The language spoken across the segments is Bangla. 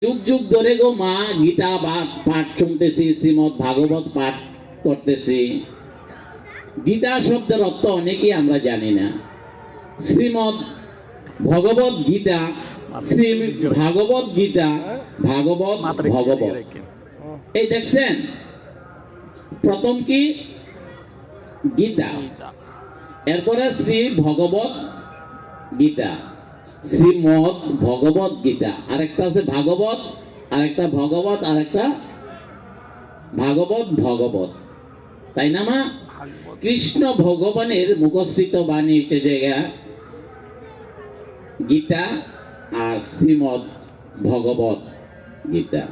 যুগ যুগ ধরে গো মা গীতা পাঠ শুনতেছি, শ্রীমদ ভাগবত পাঠ করতেছি। গীতা শব্দের অর্থ অনেকেই আমরা জানি না। শ্রীমদ ভগবত গীতা, শ্রী ভাগবত গীতা, ভাগবত ভগবত, এই দেখছেন প্রথম কি গীতা, এরপরে শ্রী ভগবত গীতা, শ্রীমদ ভগবত গীতা, আরেকটা আছে ভাগবত, আরেকটা ভগবত, আরেকটা ভাগবত ভগবত, তাই না মা? কৃষ্ণ ভগবানের মুখস্থিত বাণী হচ্ছে জায়গা গীতা আর শ্রীমদ ভগবত গীতা।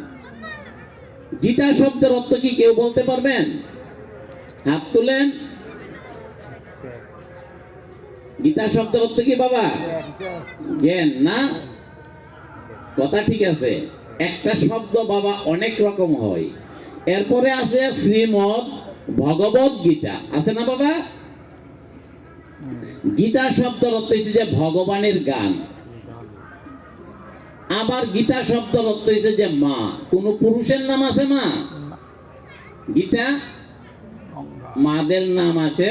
গীতা শব্দের অর্থ কি কেউ বলতে পারবেন? হাত তুলেন। গীতা শব্দের অর্থ কি বাবা? জ্ঞান না? কথা ঠিক আছে। একটা শব্দ বাবা অনেক রকম হয়। এরপরে আছে শ্রীমদ ভগবত গীতা, আছে না বাবা? গীতা শব্দের অর্থ হচ্ছে যে ভগবানের গান। আবার গীতা শব্দের অর্থ হচ্ছে যে মা। কোন পুরুষের নাম আছে মা? গীতা মাদের নাম আছে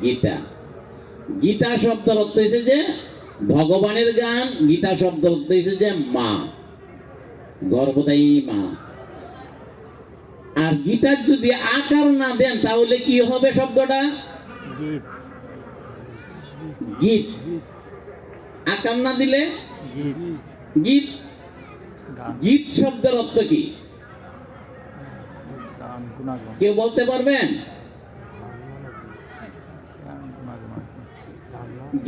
গীতা। গীতা শব্দের অর্থ হচ্ছে যে ভগবানের গান। গীতা শব্দের অর্থ হচ্ছে যে মা, গর্ভদায়ী মা। আর গীতার যদি আকার না দেন তাহলে কি হবে শব্দটা? গীত। আকার না দিলে গীত। গীত শব্দের অর্থ কি কেউ বলতে পারবেন?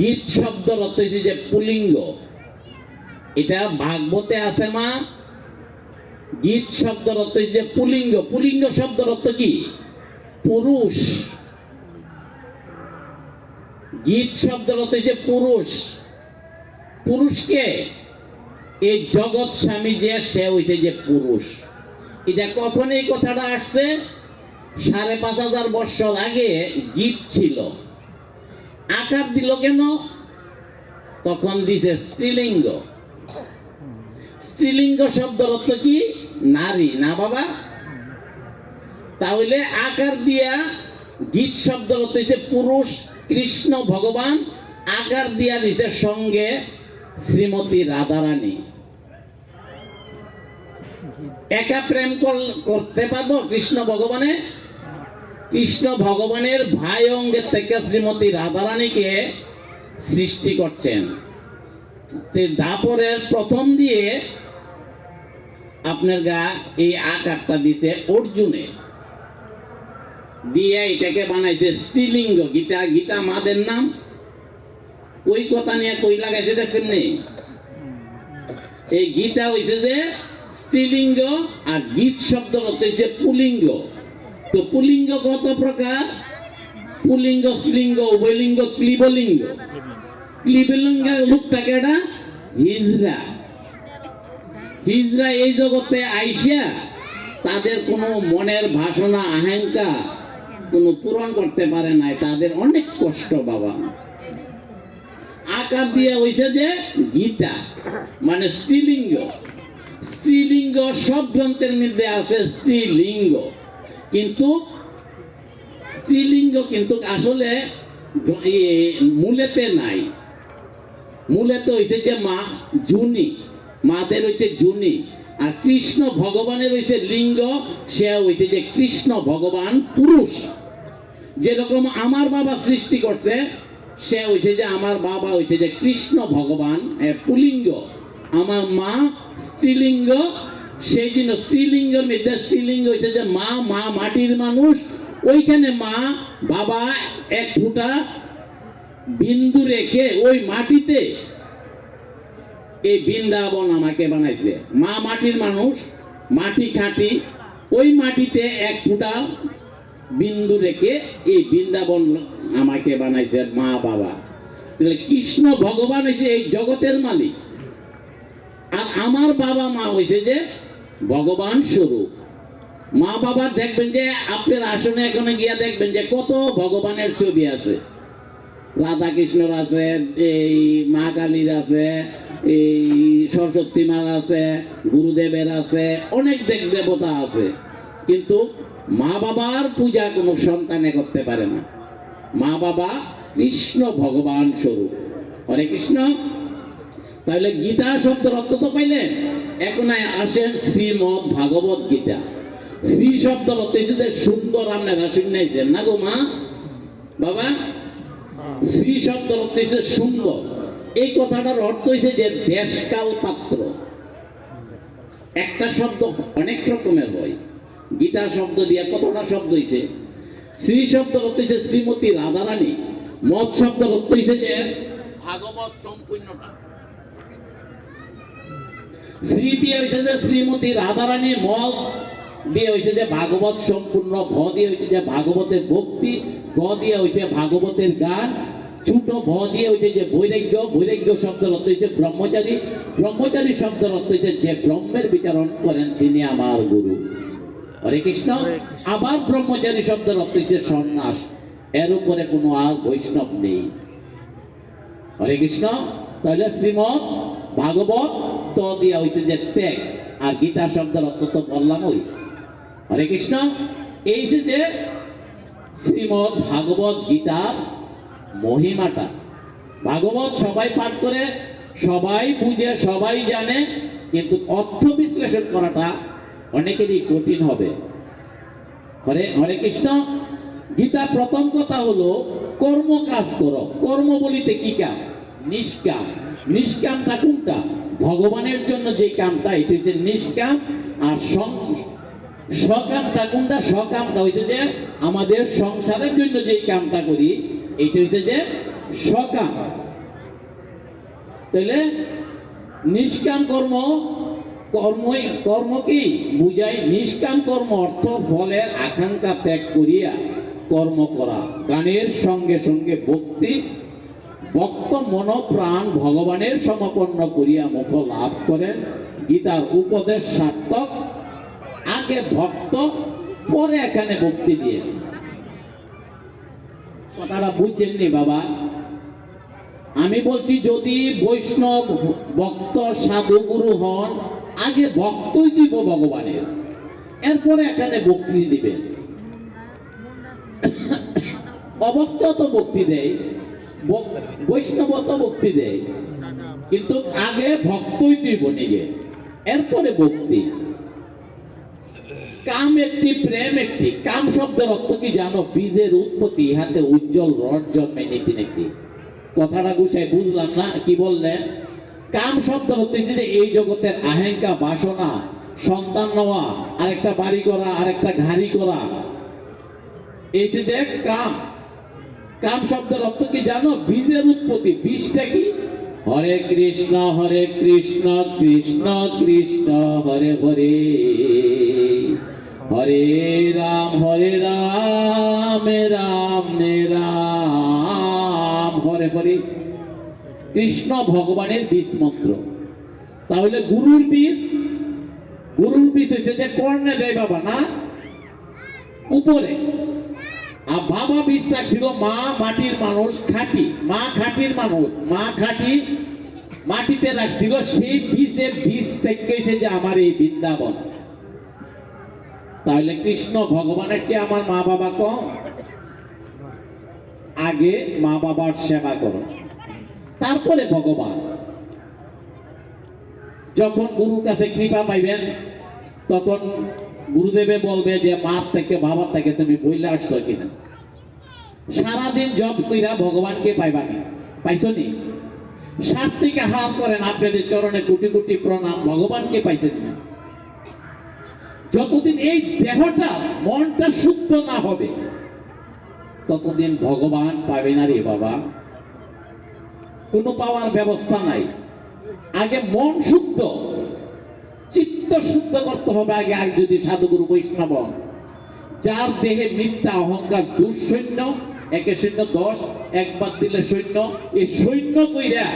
গীত শব্দের অর্থ হচ্ছে যে পুলিঙ্গ। এটা ভাগবতে আছে মা। গীত শব্দের অর্থ হচ্ছে যে পুলিঙ্গ। পুলিঙ্গ শব্দের অর্থ কি? পুরুষ। গীত শব্দের অর্থ হচ্ছে পুরুষ। পুরুষকে এই জগৎ স্বামী যে সে হইছে যে পুরুষ। এটা কখন এই কথাটা আসছে? ৫,৫০০ বছর আগে গীত ছিল। আকার দিল কেন? তখন দিছে স্ত্রীলিঙ্গ। স্ত্রীলিঙ্গ শব্দের অর্থ কি? নারী না বাবা? তাহলে আকার দিয়া গীত শব্দের অর্থ হচ্ছে পুরুষ, কৃষ্ণ ভগবান। আকার দিয়া দিছে সঙ্গে শ্রীমতী রাধারানী। একা প্রেম করতে পারবো কৃষ্ণ ভগবানে? কৃষ্ণ ভগবানের ভাই অঙ্গের থেকে শ্রীমতী রাধারানীকে সৃষ্টি করছেন। দাপরের প্রথম দিয়ে আপনার গা এই আকারটা দিছে অর্জুনে, দিয়ে এটাকে বানাইছে স্ত্রীলিঙ্গ। গীতা, গীতা মাদের নাম। ওই কথা নিয়ে কই লাগাইছে দেখছেন নি? এই গীতা হইছে যে স্ত্রীলিঙ্গ, আর গীত শব্দ হচ্ছে পুলিঙ্গ। তো পুলিঙ্গ কত প্রকার? পুলিঙ্গ, স্ত্রীলিঙ্গ, উভয়লিঙ্গ, ক্লীবলিঙ্গ। ক্লীবলিঙ্গ লোকটাকে এটা হিজড়া। হিজড়া এই জগতে আইসা তাদের কোনো মনের বাসনা আকাঙ্ক্ষা কোনো পূরণ করতে পারে নাই। তাদের অনেক কষ্ট বাবা। আকার দিয়ে হইছে যে গীতা, মানে স্ত্রীলিঙ্গ। স্ত্রীলিঙ্গ সব গ্রন্থের মধ্যে আছে স্ত্রীলিঙ্গ, কিন্তু স্ত্রীলিঙ্গ কিন্তু আসলে মূলেতে নাই। মূলেতে হইছে যে মা, জুনি, মাদের হইছে জুনি। আর কৃষ্ণ ভগবানের হইছে লিঙ্গ, সে হইছে যে কৃষ্ণ ভগবান পুরুষ। যেরকম আমার বাবা সৃষ্টি করছে, সে হইছে যে আমার বাবা হইছে যে কৃষ্ণ ভগবান পুলিঙ্গ। আমার মা স্ত্রীলিঙ্গ। সেই জন্য স্ত্রীলিঙ্গের মধ্যে স্ত্রীলিঙ্গ হইছে যে মা, মা মাটির মানুষ। ওইখানে মা বাবা এক ফুটা বিন্দু রেখে ওই মাটিতে এই বৃন্দাবন আমাকে বানাইছে। মা মাটির মানুষ, মাটি খাঁটি। ওই মাটিতে এক ফুটা বিন্দু রেখে এই বৃন্দাবন আমাকে বানাইছে মা বাবা। কৃষ্ণ ভগবান হয়েছে এই জগতের মালিক, আর আমার বাবা মা হয়েছে যে ভগবান স্বরূপ। মা বাবা দেখবেন যে আপনার আসনে এখানে গিয়া দেখবেন যে কত ভগবানের ছবি আছে। রাধা কৃষ্ণর আছে, এই মা কালীর আছে, এই সরস্বতী মার আছে, গুরুদেবের আছে, অনেক দেব দেবতা আছে, কিন্তু মা বাবার পূজা কোনো সন্তানে করতে পারে না। মা বাবা কৃষ্ণ ভগবান স্বরূপ। হরে কৃষ্ণ। তাহলে গীতা শব্দের অর্থ তো পাইলেন। এখন আসেন শ্রীমদ ভাগবত গীতা। শ্রী শব্দের অর্থ হচ্ছে সুন্দর, আপনারা শুনাইছেন না গো মা বাবা? শ্রী শব্দের অর্থ হচ্ছে সুন্দর। এই কথাটার অর্থ হচ্ছে যে দেশকাল পাত্র। একটা শব্দ অনেক রকমের হয়। গীতা শব্দ দিয়ে কতটা শব্দ হয়েছে? শ্রী শব্দের অর্থ হচ্ছে শ্রীমতী রাধারানী। মদ শব্দের অর্থ হচ্ছে যে ভাগবত সম্পূর্ণটা। শ্রী দিয়ে হয়েছে যে শ্রীমতী রাধারানী, মদ দিয়ে হয়েছে যে ভাগবত সম্পূর্ণ, ভ দিয়ে হয়েছে যে ভাগবতের ভক্তি, গ দিয়ে হয়েছে ভাগবতের গান, ছোট ভ দিয়ে হয়েছে যে বৈরাগ্য। বৈরাগ্য শব্দের অর্থ হয়েছে ব্রহ্মচারী। ব্রহ্মচারী শব্দের অর্থ হয়েছে যে ব্রহ্মের বিচারণ করেন তিনি আমার গুরু। হরে কৃষ্ণ। আবার ব্রহ্মচারী শব্দের অর্থ হয়েছে সন্ন্যাস। এর উপরে কোনো আর বৈষ্ণব নেই। হরে কৃষ্ণ। তাহলে শ্রীমদ ভাগবত ত দিয়া হয়েছে যে ত্যাগ, আর গীতা শব্দের অর্থ তো বললাম ওই। হরে কৃষ্ণ। এই যে শ্রীমদ ভাগবত গীতার মহিমাটা, ভাগবত সবাই পাঠ করে, সবাই বুঝে, সবাই জানে, কিন্তু অর্থ বিশ্লেষণ করাটা অনেকেরই কঠিন হবে। হরে হরে কৃষ্ণ। গীতা প্রথম কথা হলো কর্ম কাজ করো। কর্ম বলিতে কি কাম? নিষ্কাম। নিষ্কামটা কোনটা? ভগবানের জন্য যে কামটা, এটা হচ্ছে নিষ্কাম। আর সকামটা কোনটা? সকামটা হইছে যে আমাদের সংসারের জন্য যে কামটা করি, এটা হইছে যে সকাম। তাহলে নিষ্কাম কর্ম, কর্ম কি বুঝাই? নিষ্কাম কর্ম অর্থ ফলের আকাঙ্ক্ষা ত্যাগ করিয়া কর্ম করা। গানের সঙ্গে সঙ্গে ভক্তি, ভক্ত মন প্রাণ ভগবানের সমপন্ন করিয়া মুখ লাভ করেন। গীতার উপদেশ সার্থক। আগে ভক্ত, পরে এখানে ভক্তি দিয়ে। কথাটা বুঝছেননি বাবা? আমি বলছি যদি বৈষ্ণব ভক্ত সাধু গুরু হন, আগে ভক্তই দিব ভগবানের, এরপরে এখানে ভক্তি দিবেন। অভক্ত তো ভক্তি দেয়, বৈষ্ণব তো ভক্তি দেয়, কিন্তু আগে ভক্তই দিব নিজে, এরপরে ভক্তি। কাম একটি, প্রেম একটি। কাম শব্দের অর্থ কি জানো? বীজের উৎপত্তি, হাতে উজ্জ্বল রড জন্মে নীতি নাকি। কথাটা গুছাই বুঝলাম না, কি বললেন? কাম শব্দের অর্থ যে এই জগতের আহেঙ্কা, বাসনা, সন্তান নেওয়া, আরেকটা বাড়ি করা, আরেকটা গাড়ি করা, এই যে দেখ কাম। কাম শব্দের অর্থ কি জানো? বীজের উৎপত্তি। বীজটা কি? হরে কৃষ্ণ কৃষ্ণ কৃষ্ণ হরে হরে, হরে রাম রাম রাম হরে হরে। কৃষ্ণ ভগবানের বীজ মন্ত্র। তাহলে গুরুর বীজ, গুরুর বীজ হচ্ছে যে কর্ণে দেয় বাবা না, উপরে। আর বাবা বীজ রাখছিল মা, মাটির মানুষ, খাঁটি মা, খাঁটির মানুষ, মা খাঁটি মাটিতে রাখছিল। সেই বীজের বীজ থেকে যে আমার এই বৃন্দাবন। তাহলে কৃষ্ণ ভগবানের চেয়ে আমার মা বাবা কম? আগে মা বাবার সেবা করো, তারপরে ভগবান। যখন গুরুর কাছে কৃপা পাইবেন, তখন গুরুদেবে বলবে যে মার থেকে বাবার থেকে তুমি বইলে আসছো কিনা। সারাদিন জপ কইরা ভগবানকে পাইবানি, পাইছো নি? সাত্বিক আহার করেন, আপনাদের চরণে কোটি কোটি প্রণাম, ভগবানকে পাইছেন না। যতদিন এই দেহটা, মনটা শুদ্ধ না হবে, ততদিন ভগবান পাবে না রে বাবা। কোনো পাওয়ার ব্যবস্থা নাই। আগে মন শুদ্ধ, চিত্ত শুদ্ধ করতে হবে আগে। আগে যদি সাধুগুরু বৈষ্ণব, যার দেহে মিথ্যা অহংকার, দুঃসৈন্য, 1-10, একবার দিলে সৈন্য, এই সৈন্য কইরা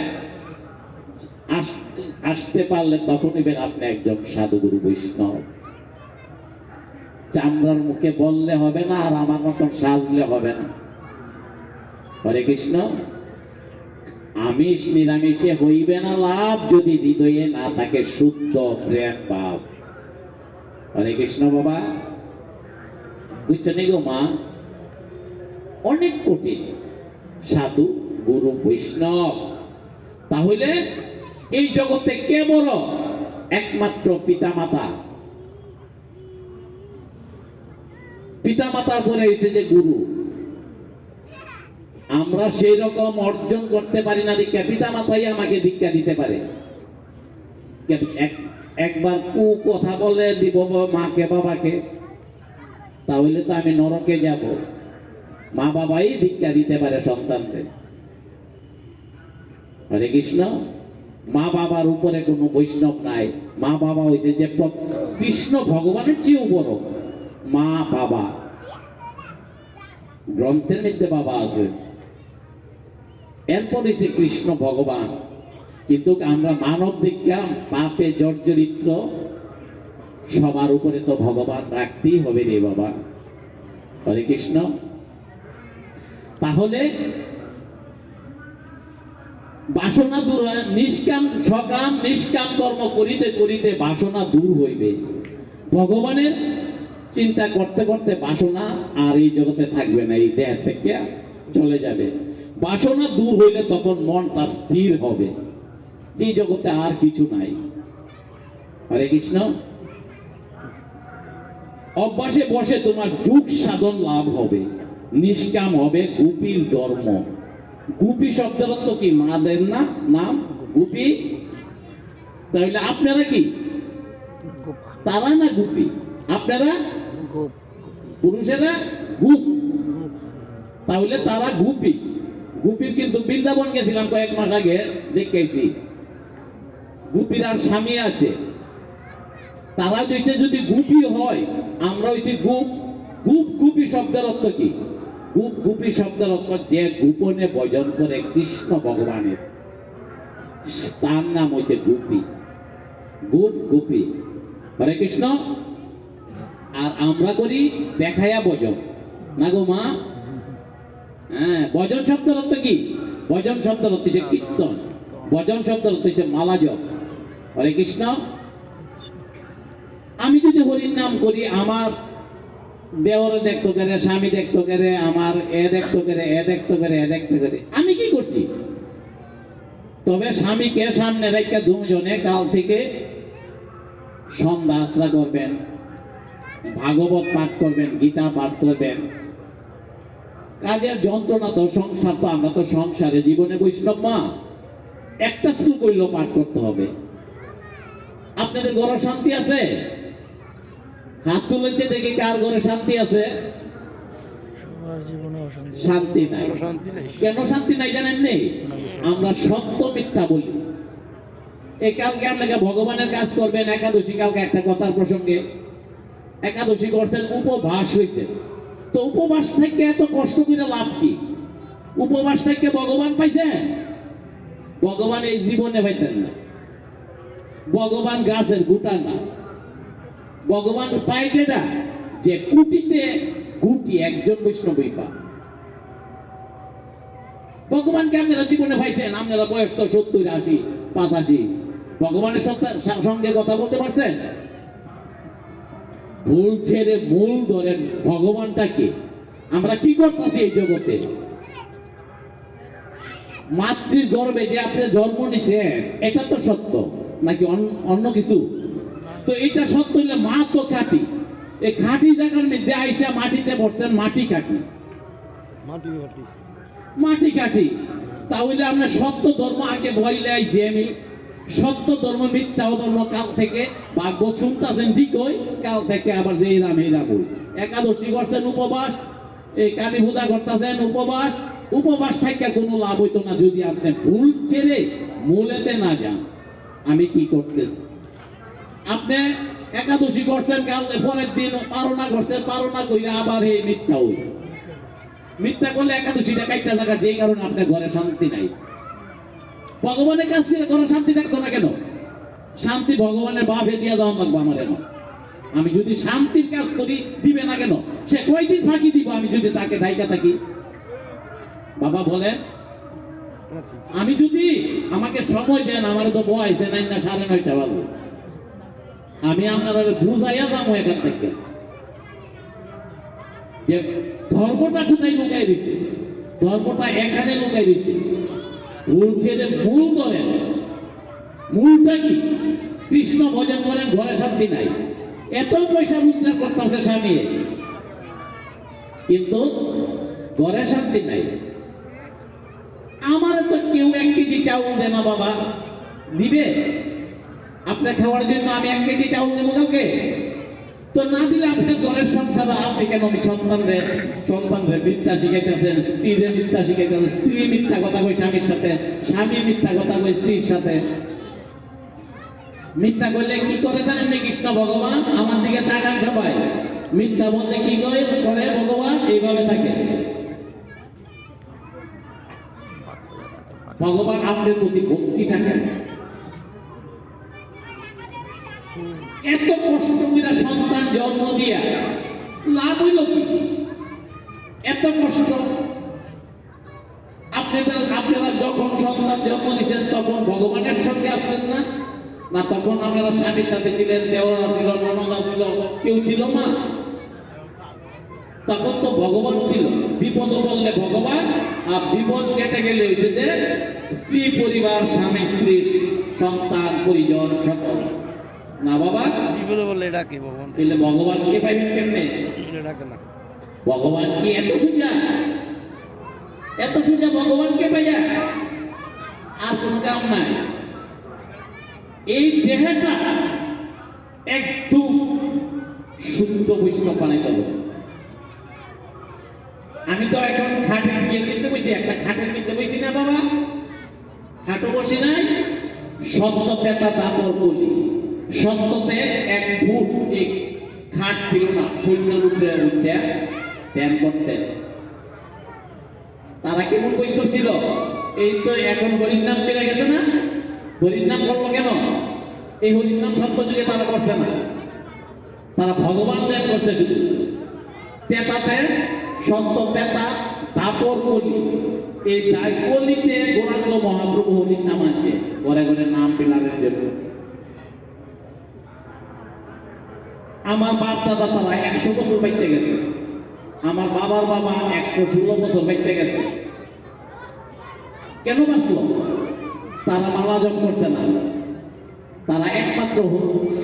আসতে পারলে তখন হইবেন আপনি একজন সাধুগুরু বৈষ্ণব। চামড়ার মুখে বললে হবে না, আর আমার মতন সাজলে হবে না। হরে কৃষ্ণ। আমিষ নিরামিষে হইবে না লাভ, যদি হৃদয়ে না থাকে শুদ্ধ প্রেম ভাব। হরে কৃষ্ণ বাবা, বুঝছো নি গো মা? অনেক কঠিন। সাধু গুরু বৈষ্ণব, তাহলে এই জগতে কে বড়? একমাত্র পিতা মাতা। পিতা মাতার পরে হয়েছে যে গুরু। আমরা সেই রকম অর্জন করতে পারি না দীক্ষা, পিতা মাতাই আমাকে দীক্ষা দিতে পারে। একবার কু কথা বলে দিব মাকে বাবাকে, তাহলে তো আমি নরকে যাব। মা বাবাই দীক্ষা দিতে পারে সন্তানদের। হরে কৃষ্ণ। মা বাবার উপরে কোনো বৈষ্ণব নাই। মা বাবা হইছে যে কৃষ্ণ ভগবানের চেয়েও বড়। মা বাবা, গ্রন্থের মধ্যে বাবা আছে, এরপর হইছে কৃষ্ণ ভগবান। কিন্তু আমরা মানব দীক্ষা পাপে জর্জরিত, সবার উপরে তো ভগবান রাখতেই হবে রে বাবা। হরে কৃষ্ণ। তাহলে বাসনা দূর হয়, নিষ্কাম সকাম নিষ্কাম কর্ম করিতে করিতে বাসনা দূর হইবে। ভগবানের চিন্তা করতে করতে বাসনা আর এই জগতে থাকবে না, এই দেহ থেকে চলে যাবে। বাসনা দূর হইলে তখন মনটা স্থির হবে, যে জগতে আর কিছু নাই। হরে কৃষ্ণ। অভ্যাসে বসে তোমার যুগ সাধন লাভ হবে, নিষ্কাম হবে গোপীর ধর্ম। গোপী শব্দের অর্থ কি? মাদের না নাম গোপী। তাহলে আপনারা কি? তারা না গোপী? আপনারা পুরুষেরা গোপ, তাহলে তারা গোপী। গোপীর কিন্তু বৃন্দাবন গেছিলাম কয়েক মাস আগে, দেখেছি গোপীর আর স্বামী আছে। তারা যদি গোপী হয়, আমরা হইছি গোপ। গোপ গোপী শব্দের অর্থ কি? গোপ গোপী শব্দের অর্থ যে গোপনে ভজন করে কৃষ্ণ ভগবানের, তার নাম হচ্ছে গোপী। গোপ গোপী। হরে কৃষ্ণ। আর আমরা করি দেখায়া ভজন, না গো মা? হ্যাঁ। ভজন শব্দের অর্থ কি? ভজন শব্দের অর্থ হচ্ছে কীর্তন। ভজন শব্দের অর্থ হচ্ছে মালা জপ। হরে কৃষ্ণ। আমি যদি হরির নাম করি, আমার দেওরে দেখতে করে, স্বামী দেখতে করে, আমার এ দেখতে করে, এ দেখতে করে, এ দেখতে করে, আমি কি করছি? তবে স্বামীকে সামনে রেখে দুজনে কাল থেকে সন্ধ্যা আশ্রা করবেন, ভাগবত পাঠ করবেন, গীতা পাঠ করবেন। কাজের যন্ত্রণা তো সংসার, তো আমরা তো সংসারে জীবনে বৈষ্ণব মা, একটা শ্লোক হইলেও পাঠ করতে হবে। আপনাদের ঘরে শান্তি আছে? হাত তুলেছে দেখি কার ঘরে শান্তি আছে? শান্তি নাই। কেন শান্তি নাই জানেন? নেই, আমরা সত্য মিথ্যা বলি। এই কালকে আপনাকে ভগবানের কাজ করবেন, একাদশী, কালকে একটা কথার প্রসঙ্গে, একাদশী করছেন, উপবাস হইছে, তো উপবাস থেকে এত কষ্ট করে লাভ কি? উপবাস থেকে ভগবান পাইছেন? ভগবান এই জীবনে পাইতেন না। ভগবান গাছের গুটা না। ভগবান পাই যেটা, যে কুটিতে গুটি একজন বৈষ্ণবই পা। ভগবানকে আপনারা জীবনে পাইছেন? আপনারা বয়স তো 70, 80, 85। ভগবানের সঙ্গে কথা বলতে পারছেন? ভুল ছেড়ে মূল ধরেন। ভগবানটাকে আমরা কি করতেছি এই জগতে? মাতৃর গর্ভে যে আপনি জন্ম নিছেন, এটা তো সত্য নাকি অন্য কিছু? তো এটা সত্য হইলে মা তো খাঁটি। এই খাঁটি জায়গার মধ্যে আইসা মাটিতে বসছেন, মাটি খাঁটি, মাটি খাঁটি। তাহলে আমরা সত্য ধর্ম আগে বইলে আইছি। আমি সত্য ধর্ম মিথ্যা ধর্ম কাল থেকে ভাগবত শুনতেছেন, ঠিক ওই কাল থেকে আবার যে রাম এই রাম। একাদশী করছেন উপবাস, এই কালী পূজা করতেছেন উপবাস। উপবাস থেকে কোনো লাভ হইতো না যদি আপনি ভুল ছেড়ে মূলেতে না যান। আমি কি করতেছি? আপনি একাদশী করছেন, কাল পরের দিন পারনা করছেন, পারনা কইরা আবার এই মিথ্যা হইল। মিথ্যা করলে একাদশীটা কাইটা থাকা, যেই কারণে আপনার ঘরে শান্তি নাই। ভগবানের কাছ থেকে ঘরে শান্তি থাকতো না কেন? শান্তি ভগবানের বাপে দিয়া দেওয়া লাগবো আমার। এমন আমি যদি শান্তির কাজ করি, দিবে না কেন? সে কয়দিন ফাঁকি দিব আমি যদি তাকে ডাইকা থাকি? বাবা বলেন, আমি যদি আমাকে সময় দেন, আমার তো বয়সে নাই না 9:30 বাজে, আমি আপনার বুঝাইয়া যাবো এখান থেকে যে ধর্মটা কোথায় লুকাই দিচ্ছে, ধর্মটা এখানে লুকাই দিচ্ছে। ভুল ছেড়ে ভুল করেন, মূলটা কি? কৃষ্ণ ভজন করেন, ঘরে শান্তি নাই, এত পয়সা রোজগার করতেছে স্বামী, কিন্তু ঘরে শান্তি নাই। আমার তো কেউ 1 কেজি চাউল দেয় না বাবা, দিবে আপনার খাওয়ার জন্য? আমি 1 কেজি চাউল দেবো কাউকে? তো না দিলে আপনার ঘরের সংসার আছে কেন? সন্তানরে মিথ্যা শিখাইতেছেন, স্ত্রীরে মিথ্যা শিখাইতেছেন, স্ত্রী মিথ্যা কথা কই স্বামীর সাথে, স্বামী মিথ্যা কথা কই স্ত্রীর সাথে। মিথ্যা করলে কি করে জানেন না? কৃষ্ণ ভগবান আমার দিকে তাকান সবাই, মিথ্যা বললে কি করে ভগবান? এইভাবে থাকে। ভগবান আপনার প্রতি ভক্তি থাকে। এত কষ্ট করে সন্তান জন্ম দিয়া লাভ হইল কি? এত কষ্ট আপনারা যখন সন্তান জন্ম দিচ্ছেন তখন ভগবানের সঙ্গে আসলেন না? না তখন আপনারা স্বামীর সাথে ছিলেন, দেওরা ছিল, ননদা ছিল, কেউ ছিল না? তখন তো ভগবান ছিল। বিপদ বললে ভগবান, আর বিপদ কেটে গেলে হয়েছে যে স্ত্রী পরিবার, স্বামী স্ত্রী সন্তান পরিজন সকল। না বাবা, বিপদে বললে এটা কি ভগবান? তাহলে ভগবানকে পাইবেন কেমনে? ডাকে না। ভগবান কি এত সোজা? এত সোজা ভগবানকে পাইয়া আর কোন কাম নাই। এই দেহটা একদম শুদ্ধ বৈষ্ণব বানাইতে হবে। আমি তো এখন খাটের গিয়ে কিনতে বসি, একটা খাটের কিনতে বসি না বাবা, খাটো বসি নাই, সত্য পেতা দাপর বলি। সত্যতে 1 ফুট এই খাট ছিল না, শরীরের উপরে উঠতে ধ্যান করতেন। তারা কেমন বৈষ্ণব ছিল? এই তো এখন হরির নাম পেরে গেছে না? হরির নাম করলো কেন? এই হরির নাম সত্য যুগে তারা করছে না, তারা ভগবান ধ্যান করছে শুধু। পেতাতে সত্য পেতা দাপর কলি, এই কলিতে গৌরাঙ্গ মহাপ্রভু হরির নাম আছে, ঘরে ঘরে নাম পেলারের জন্য। আমার বাপ দাদা তারা 100 বছর বেঁচে গেছে, আমার বাবার বাবা 116 বছর বেঁচে গেছে। কেন বাঁচল? তারা মালা জপ করছে না, তারা একমাত্র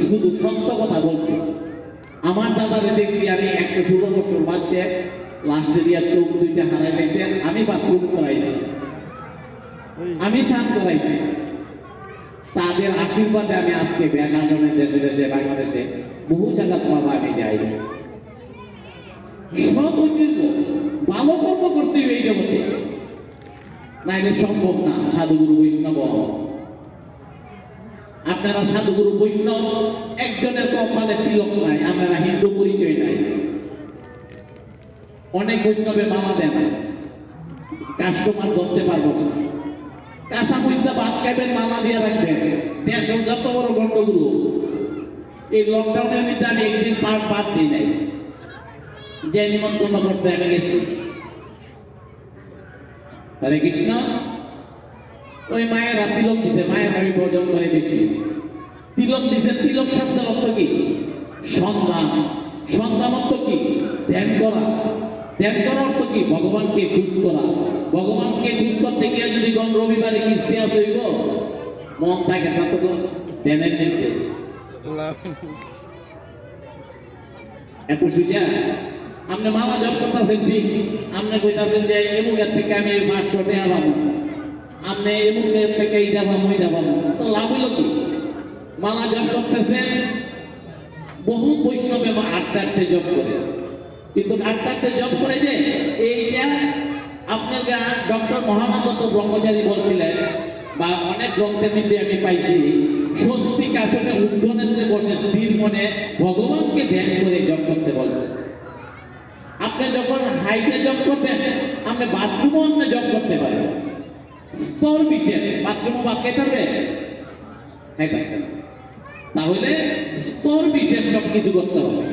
শুধু সত্য কথা বলছে। আমার দাদারে দেখছি আমি 116 বছর বাঁচছে, লাস্টে দিয়া চোখ 2টা হারাই গেছে, আমি বাথরুম করাইছি, আমি স্নান করাইছি। তাদের আশীর্বাদে আমি আজকে ব্যাস আসনে দেশে দেশে বাংলাদেশে বহু জায়গা পাবো আমি যাই। সৎ ভালো কর্ম করতে হবে এই জগতে, নাইলে সম্ভব না সাধুগুরু বৈষ্ণব। আপনারা সাধুগুরু বৈষ্ণব একজনের কপালে তিলক নাই, আপনারা হিন্দু পরিচয় নাই। অনেক বৈষ্ণবের মালা দেন, কাস্টমার ধরতে পারবো না। কাঁচা মহিলা ভাত খাইবেন, মালা দিয়ে রাখবেন। দেশের যত বড় গন্ডগুলো, এই লকডাউনের মধ্যে আমি একদিন বাদ দিই নাই, যে নিমন্ত্রণ করতে আমি গেছি। হরে কৃষ্ণ। ওই মায়েরা তিলক দিছে, মায়ের আমি ভোজন করে বেশি। তিলক দিছে, তিলক শব্দের অর্থ কি? সন্ধান। সন্ধান অর্থ কি? ধ্যান করা। ধ্যান করার অর্থ কি? ভগবানকে খুঁজ করা। ভগবানকে খুঁজ করতে গিয়ে যদি কোন রবিবারে কিস্তি আসইব, মন থাকে না তো ধ্যানের নিতে এত সুজা। আপনি মালা জপ করতেছেন ঠিক, আপনি কইতাছেন যে এমুকের থেকে আমি 500 টাকা পাবো, আপনি এমুকের থেকে এইটা পাবো ওইটা পাবো, তো লাভ হলো কি? মালা জপ করতেছেন, বহু বৈষ্ণবে 8টা জপ করে, কিন্তু 8টা জপ করে যে এইটা আপনার ডক্টর মহানন্দ ব্রহ্মচারী বলছিলেন, বা অনেক গ্রন্থের মধ্যে আমি পাইছি, স্বস্তিক আসনে ঊর্ধ্বনেত্রে বসে স্থির মনে ভগবানকে ধ্যান করে জপ করতে বলছে। আপনি যখন হাইটে জপ করবেন, আপনি বাথরুমও আপনি জপ করতে পারেন। স্তর বিশেষ, বাথরুমও বাদ খাইতে পারবে, তাহলে স্তর বিশেষ সবকিছু করতে হবে।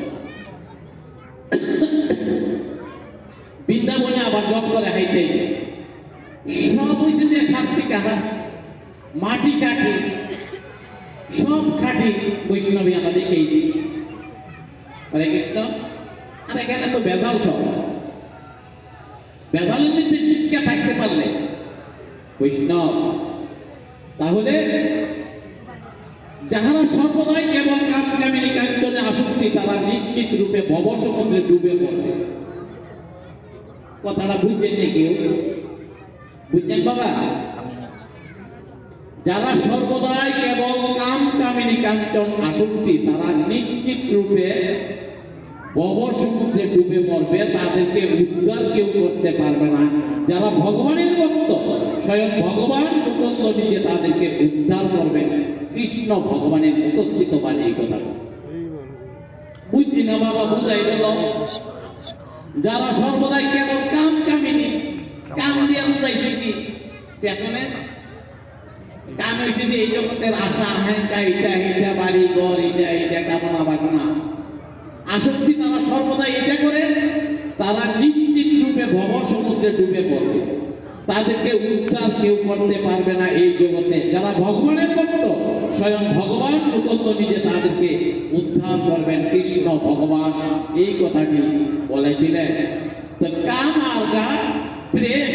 বৃন্দাবনে আবার জপ করে হাইটে, কাহার মাটি কাঠি সব খাঁটি বৈষ্ণবী আমরা দেখেছি। হরে কৃষ্ণ। আর এখানে তো বেজাল সব, বেজালের মধ্যে টিকা থাকতে পারলে বৈষ্ণব। তাহলে যাহারা সর্বদাই কেবল কামকামিনী কাঞ্চনে আসক্তি, তারা নিশ্চিত রূপে ভব সমুদ্রে ডুবে পড়বে। কথাটা বুঝছেন না কেউ? বুঝছেন বাবা? যারা সর্বদাই কেবল কামকামিনী কাঞ্চন আসক্তি, তারা নিশ্চিত রূপে ভব সমুদ্রে ডুবে মরবে, তাদেরকে উদ্ধার কেউ করতে পারবে না। যারা ভগবানের ভক্ত, স্বয়ং ভগবান মুকুন্দ নিজে তাদেরকে উদ্ধার করবে। কৃষ্ণ ভগবানের মুখস্থিত বাণী এই কথা। বুঝছি না বাবা? বুঝাই গেল? যারা সর্বদাই কেবল কামকামিনী, কাম দিয়ে বুঝাইছে কি? পেছনে কাম হয়েছে যে এই জগতের আশা আকাঙ্ক্ষা, এটা এটা বাড়ি ঘর, এটা এটা কামনা বাসনা আসক্তি, তারা সর্বদাই এটা করে, তারা নিশ্চিত রূপে ভব সমুদ্রে ডুবে পড়বে। তাদেরকে উদ্ধার কেউ করতে পারবে না এই জগতে। যারা ভগবানের ভক্ত, স্বয়ং ভগবান মুকুন্দ নিজে তাদেরকে উদ্ধার করবেন। কৃষ্ণ ভগবান এই কথাটি বলেছিলেন। তো কাম আর প্রেম,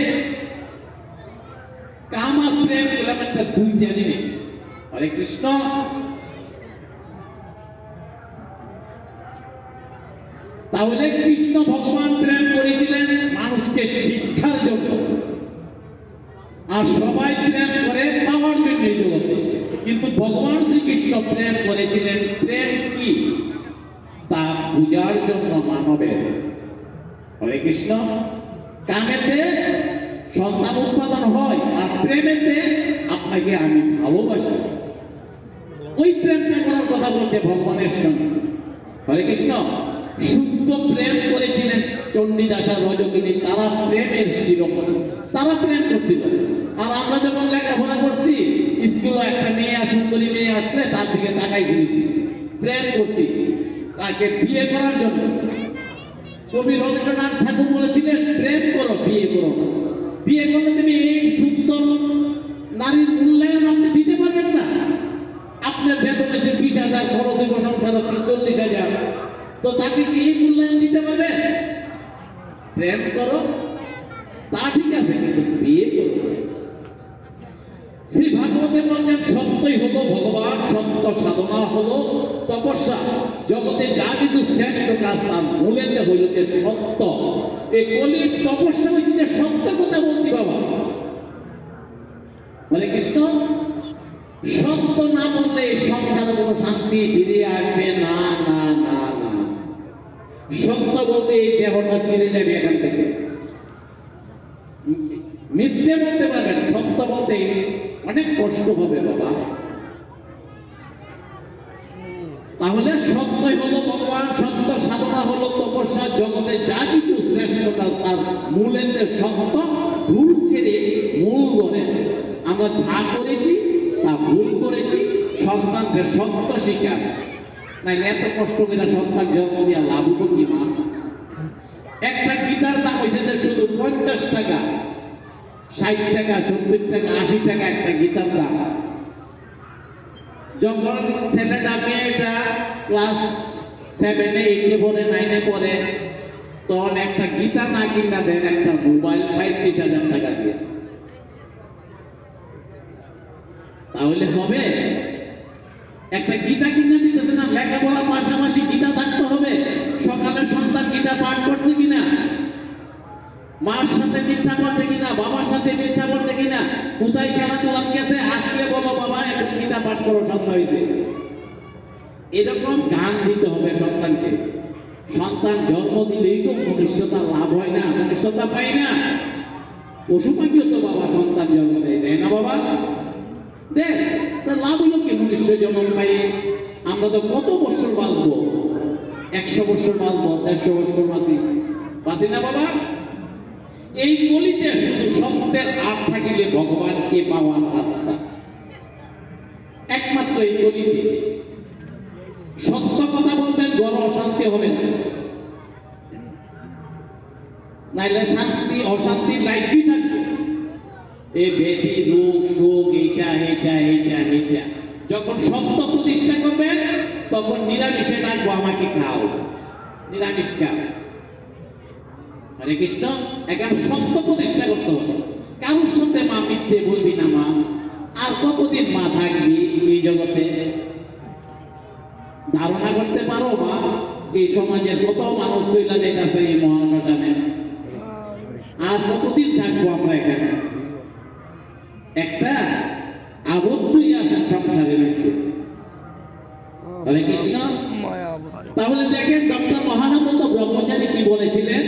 কাম আর প্রেম বললাম একটা দুইটা জিনিস। হরে কৃষ্ণ। তাহলে কৃষ্ণ ভগবান প্রেম করেছিলেন মানুষকে শিক্ষার জন্য, আর সবাই প্রেম করে পাওয়ার জন্য এই জগতে। কিন্তু ভগবান শ্রীকৃষ্ণ প্রেম করেছিলেন, প্রেম কি তা বুঝার জন্য মানবের। হরে কৃষ্ণ। কামেতে সন্তান উৎপাদন হয়, আর প্রেমেতে আপনাকে আমি ভালোবাসি, ওই প্রেমটা করার কথা বলছে ভগবানের সঙ্গে। হরে কৃষ্ণ। শুদ্ধ প্রেম করেছিলেন চণ্ডীদাস আর রজকিনী, তারা প্রেমের শিরোমণি, তারা প্রেম করছিল। আর আমরা যখন লেখাপড়া করছি, স্কুলে একটা মেয়ে সুন্দরী মেয়ে আসলে তার দিকে তাকাই দিয়েছি, প্রেম করছি তাকে বিয়ে করার জন্য। কবি রবীন্দ্রনাথ ঠাকুর বলেছিলেন, প্রেম করো, বিয়ে করো না। বিয়ে করলে তুমি এই সুন্দর নারীর মূল্যায়ন আপনি দিতে পারবেন না। আপনার বেতনে যে 20,000 খরচ হইব, সংসার 40,000, তো তাকে কি এই মূল্যায়ন দিতে পারবে? প্রেম করো, তা ঠিক আছে, কিন্তু বিয়ে করো। শ্রী ভাগবতে বলছেন, সত্যই হলো ভগবান, সত্য সাধনা হলো তপস্যা। জগতে যা কিছু শ্রেষ্ঠ কাজ তার মূলেতে হইল যে সত্য। এই কলির তপস্যা হইতে সত্য কথা বলতে বাবা। হরে কৃষ্ণ। সত্য না বললে সংসারে কোনো শান্তি ফিরে আসবে না, না, না, না। সত্য বলতে এই দেহটা ছেড়ে যাবে এখান থেকে। মিথ্যে বলতে পারবেন, সত্য বলতে অনেক কষ্ট হবে বাবা। তাহলে সত্যই হলো ভগবান, সত্য সাধনা হলো তপস্যা। জগতে যা কিছু শ্রেষ্ঠতা তার মূলেতে সত্য, ভুল ছেড়ে মূল ধরে। আমরা যা করেছি তা ভুল করেছি, সন্তানকে সত্য শিক্ষা, নাই এত কষ্ট করে সন্তান জন্ম দিয়া লাভ হবো কি মা? একটা গীতার দাম হয়েছে যে শুধু 50 টাকা, 60 টাকা, 70 টাকা, 80 টাকা একটা গীতার দাম। যখন ছেলেটা মেয়েটা ক্লাস 7-এ, 8-এ পড়ে, 9-এ পড়ে, তখন একটা গীতা না কিনা দেন, একটা মোবাইল 35,000 টাকা দিয়ে। তাহলে হবে? একটা গীতা কিনে দিতেছে না, লেখাপড়ার পাশাপাশি গীতা থাকতে হবে। সকালে সন্তান গীতা পাঠ করছে কিনা, মার সাথে মিথ্যা করছে কিনা, বাবার সাথে মিথ্যা করছে কিনা, কোথায় খেলাধুলা গেছে, আসলে বলো বাবা এখন গীতা পাঠ করো, সন্তান হয়েছে। এরকম গান দিতে হবে সন্তানকে। সন্তান জন্ম দিলেই তো মনুষ্যতা লাভ হয় না, মনুষ্যতা পাই না। পশু পাখিও তো বাবা সন্তান জন্ম দেয়, তাই না বাবা? দেখ, তার লাভ হলো কি? মনুষ্য জন্ম পাই। আমরা তো কত বছর বাঁচবো? 100 বছর বাঁচবো, 150 বছর বাঁচি না বাবা? এই কলিতে শুধু সত্যের আট থাকিলে ভগবানকে পাওয়ার রাস্তা একমাত্র এই কলিতে। সত্য কথা বলবেন, ঘরে অশান্তি হবে না, নাইলে শান্তি অশান্তির লাইফই থাকবে। এই ব্যাধি রোগ শোক এইটা এইটা এইটা এইটা যখন সত্য প্রতিষ্ঠা করবেন তখন নিরামিষে ডাকবো আমাকে খাও, নিরামিষ খাও। হরে কৃষ্ণ। এখন সত্য প্রতিষ্ঠা করতে হবে। কারোর সাথে মা মিথ্যে বলবি না মা। আর কতদিন মা থাকবি এই জগতে? ধারণা করতে পারো মা এই সমাজের কত মানুষ চলে যাইতেছে এই মহাশ্মশানে? আর কতদিন থাকবো আমরা এখানে? একটা আবদ্ধই আছে সংসারের মধ্যে। হরে কৃষ্ণ। মায়া তাহলে দেখেন ডক্টর মহানন্দ ব্রহ্মচারী কি বলেছিলেন?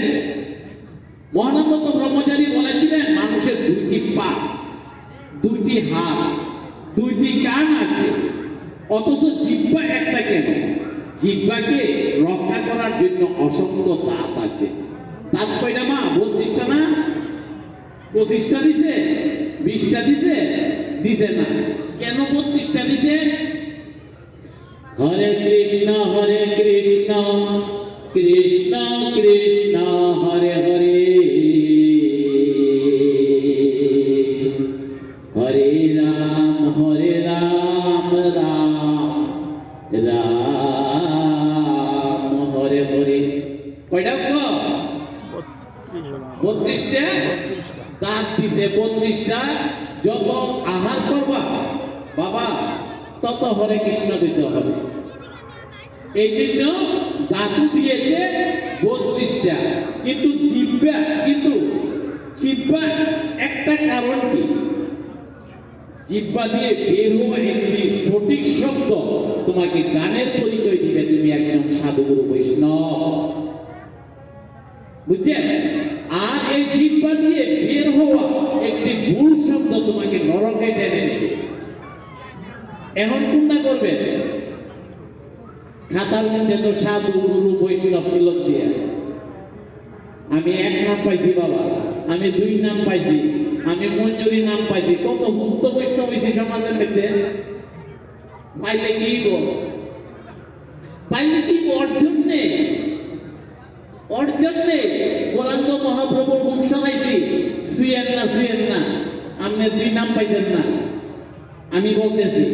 মহানন্দ ব্রহ্মচারী বলেছিলেন মানুষের দুইটি পা, দুইটি হাত, দুইটি কান আছে, অথচ জিহ্বা একটা কেন? জিহ্বাকে রক্ষা করার জন্য অসংখ্য দাঁত আছে। দাঁত কয়টা মা? 32টা না? 25টা দিছে? 20টা দিছে? দিছে না। কেন 32টা দিছে? হরে কৃষ্ণ কৃষ্ণ কৃষ্ণ হরে হরে, হরে রাম রাম রাম হরে হরে। কয়টা? 32টা দাঁত দিছে। 32টা যত আহার করবা বাবা তত হরে কৃষ্ণ দিতে হবে। এই জন্য দাঁতু দিয়েছে 32টা। কিন্তু জিহ্বা একটা কারণ কি? জিহ্বা দিয়ে বের হওয়া একটি সঠিক শব্দ তোমাকে গানের পরিচয় দিবে তুমি একজন সাধুগুরু বৈষ্ণব। বুঝছেন? আর এই জিহ্বা দিয়ে বের হওয়া একটি ভুল শব্দ তোমাকে নরকে টেনে নেবে। এখন কোনটা করবে? খাতার মধ্যে তো সাধু গুরু বৈষ্ণব তিলক দিয়ে আমি 1 নাম পাইছি বাবা, আমি 2 নাম পাইছি, আমি মঞ্জুরি নাম পাইছি। কত মুক্ত বৈষ্ণব হয়েছি সমাজের মধ্যে। পাইলে কি গো? পাইলে কি অর্জন নেই? অর্জন নেই। গৌরাঙ্গ মহাপ্রভুর মুখ শোনাইছি, শুয়েন না আপনি 2 নাম পাইছেন না। আমি বলতেছি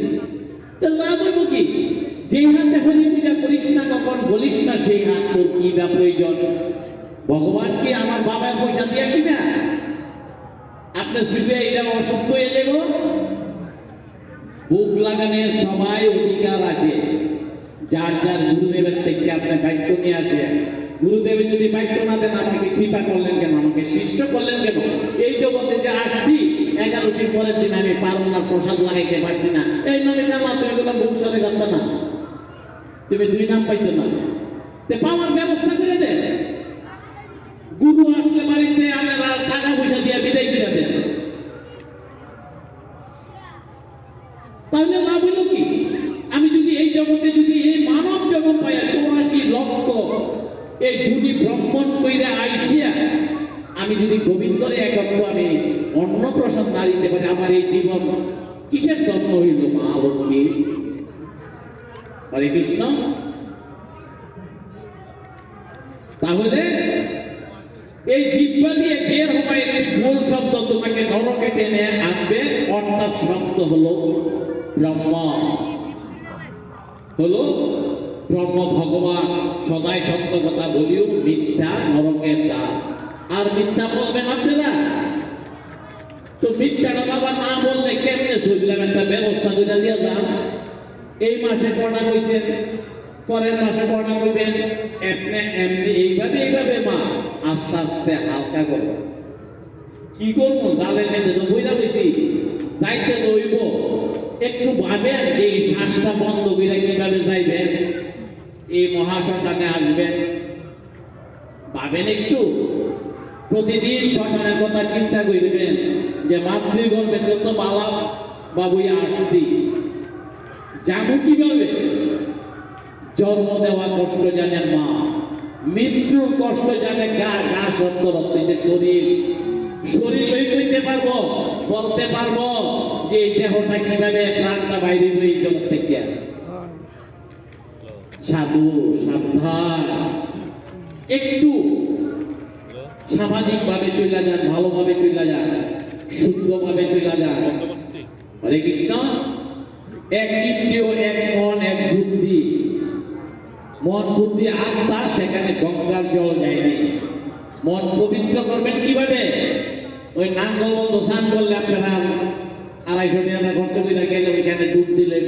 তো লাভ হইব কি? যেই হাতে হলি পূজা করিস না কখন বলিস না সেই হাত তোর কি বা প্রয়োজন? ভগবান কি আমার বাবার পয়সা দিয়া কিনা? আপনি শুধু এটা অসুস্থ হয়ে যাব। বুক লাগানোর সবাই অধিকার আছে। যার যার গুরুদেবের থেকে আপনি বাক্য নিয়ে আসে। গুরুদেবের যদি বাক্য না দেন আমাকে কৃপা করলেন কেন? আমাকে শিষ্য করলেন কেন? এই জগতে যে আসছি 11 পরের দিন আমি পারনার প্রসাদ লাগাইতে পারছি না, এই নামে না তুমি কোনো বুক সরে যাচ্ছে না। তুমি 2 নাম পাইছো না, পাওয়ার ব্যবস্থা করে দেন। গুরু আসলে বাড়িতে আমার টাকা পয়সা দিয়ে বিদায় করে দেন। তাহলে লাভ হইল কি? আমি যদি এই জগতে যদি এই মানব জগৎ পাইয়া 84 লক্ষ এই যদি ব্রহ্মণ কইরা আইসিয়া আমি যদি গোবিন্দরে একত্র আমি অন্ন প্রসাদ না দিতে পারি, আমার এই জীবন কিসের জন্ম হইল মা লক্ষ্মী? হরে কৃষ্ণ। তাহলে এই জিহ্বা দিয়ে বের হওয়া একটি মূল শব্দ তোমাকে নরকে টেনে আনবে। অর্থাৎ শব্দ হলো ব্রহ্ম, হলো ব্রহ্ম ভগবান। সদাই সত্য কথা বলিও, মিথ্যা নরকের দ্বার। আর মিথ্যা বলবেন আপনারা তো মিথ্যাটা বাবা না বললে কেমনে চললাম? একটা ব্যবস্থা করে দিয়ে যান। এই মাসে কটা কইছেন, পরের মাসে কটা কইবেন, এমনি এইভাবে মা আস্তে আস্তে হালকা করবো। কি করবো? জালের মেঝে তো বইরা বইছি, যাইতে দইব। একটু ভাবেন যে এই শ্বাসটা বন্ধ করে কিভাবে যাইবেন, এই মহাশ্মশানে আসবেন। ভাবেন একটু। প্রতিদিন শ্মশানের কথা চিন্তা করবেন যে মাতৃগর্ভে যত বালা বাবুই আসছি, যাবো কিভাবে? জন্ম দেওয়া কষ্ট জানে মা, মৃত্যুর কষ্ট জানে গা। গা শব্দ রক্ত যে শরীর লই কইতে পারবো, বলতে পারবো যে এই দেহটা কিভাবে প্রাণটা বাইরে এই জগৎ থেকে। সাধু সাবধান, একটু সামাজিক ভাবে চলে যান, ভালোভাবে চলে যান। শুদ্ধভাবে চলে যায়। হরে কৃষ্ণ। এক ইন্দ্রিয়, এক মন, এক বুদ্ধি, মন বুদ্ধি আত্মা, সেখানে গঙ্গার জল যায়নি। মন পবিত্র করবেন কিভাবে? ওই নাঙ্গল বন্ধ স্নান করলে আপনারা 250 টাকা খরচ করে গেলে ওইখানে ডুব দিলে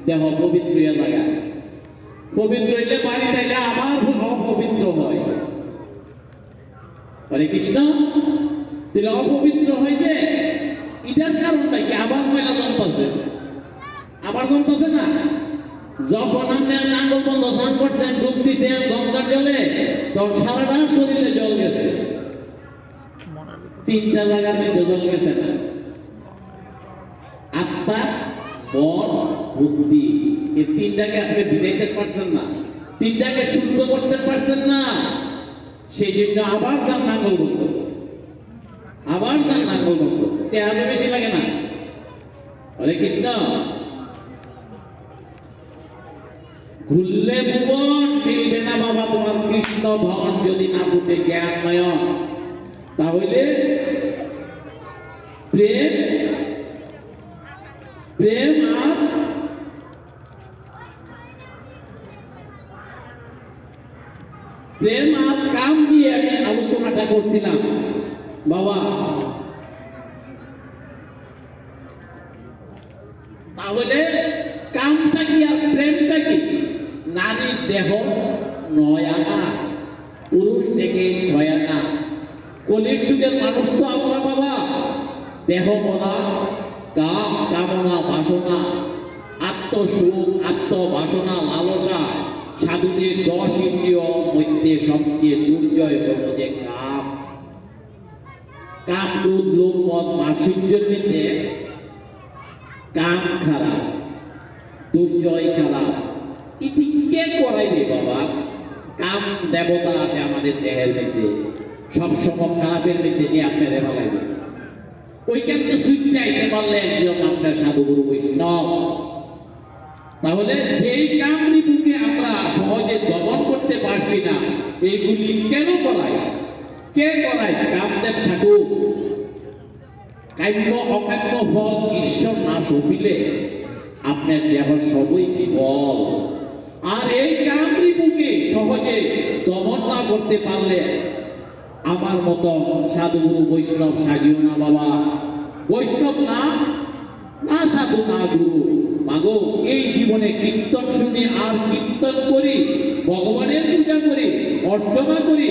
দেহ পবিত্র হয়ে যায়। পবিত্র হইলে বাড়ি তাইলে আবার অপবিত্র হয়। হরে কৃষ্ণ। তাহলে অপবিত্র হয় যে এটার কারণটা কি? আবার ময়লা জমতেছে, আবার জমতেছে না। যখন আপনি নাঙ্গল বন্ধ স্নান করছেন, ডুব দিচ্ছেন গঙ্গার জলে, তখন সারাটা শরীরে জল গেছে, 3টা জায়গার মধ্যে জল গেছে না। আত্মা, মন, বুদ্ধি, এই 3টাকে আপনি ভিজাইতে পারছেন না, 3টাকে শুদ্ধ করতে পারছেন না। সেই জন্য আবার যান নাঙ্গল বন্ধ, আবার যান নাঙ্গল বন্ধ। আরো বেশি লাগে না। হরে কৃষ্ণ। ঘুরলে ভুবন মিলবে না বাবা তোমার কৃষ্ণ ধন যদি না ফুটে জ্ঞান নয়ন। তাহলে প্রেম, প্রেম আর প্রেম আর কাম নিয়ে আমি আলোচনাটা করছিলাম বাবা। তাহলে কামটা কি আর প্রেমটা কি? নারীর দেহ 9 আনা, পুরুষ থেকে 6 আনা। কলির যুগের মানুষ তো আমরা বাবা দেহ বলা, কাম, কামনা, বাসনা, আত্মসুখ, আত্মবাসনা, লালসা, সাধুদের 10 ইন্দ্রিয় মধ্যে সবচেয়ে দুর্জয় হল যে কাম। কাম, ক্রোধ, লোভ, মদ, মাৎসর্যের মধ্যে কাম খারাপ, দুর্জয় খারাপ। এটি কে করাইবে বাবা? কাম দেবতা আছে আমাদের দেহের মধ্যে, সবসময় খারাপের মধ্যে নিয়ে আপনার ফেলাইবে। ওইখানকে সুইচটা আইতে পারলে একজন আপনার সাধুগুরু বৈষ্ণব। তাহলে যেই কাম রিপুকে আমরা সহজে দমন করতে পারছি না, এইগুলি কেন করায়? কে করায়? কামদেব ঠাকুর। কাম্য অকাম্য ফল ঈশ্বর না সপিলে আপনার দেহ সবই বিফল। আর এই কাম রিপুকে সহজে দমন না করতে পারলে আমার মতো সাধুগুরু বৈষ্ণব সাজিও না বাবা। বৈষ্ণব না, না সাধু, না গুরু। মাগো এই জীবনে কীর্তন শুনি আর কীর্তন করি, ভগবানের পূজা করি, অর্চনা করি,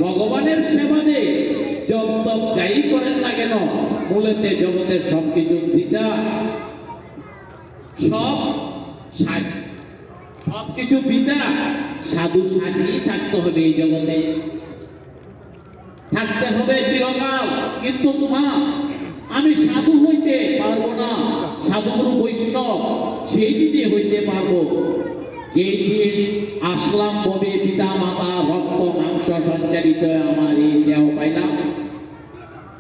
ভগবানের সেবা দেই, জপ তপ যাই করেন না কেন, মূলেতে জগতের সবকিছু বৃথা, সবকিছু বৃথা। সাধু সাজিয়েই থাকতে হবে এই জগতে, থাকতে হবে চিরকাল। কিন্তু মা আমি সাধু হইতে পারবো না, সাধুগুরু বৈষ্ণব সেই দিনে হইতে পারবো যেই দিন আসলাম ববে পিতা মাতা রক্ত মাংস সঞ্চারিত আমার এই দেহ পাইলাম,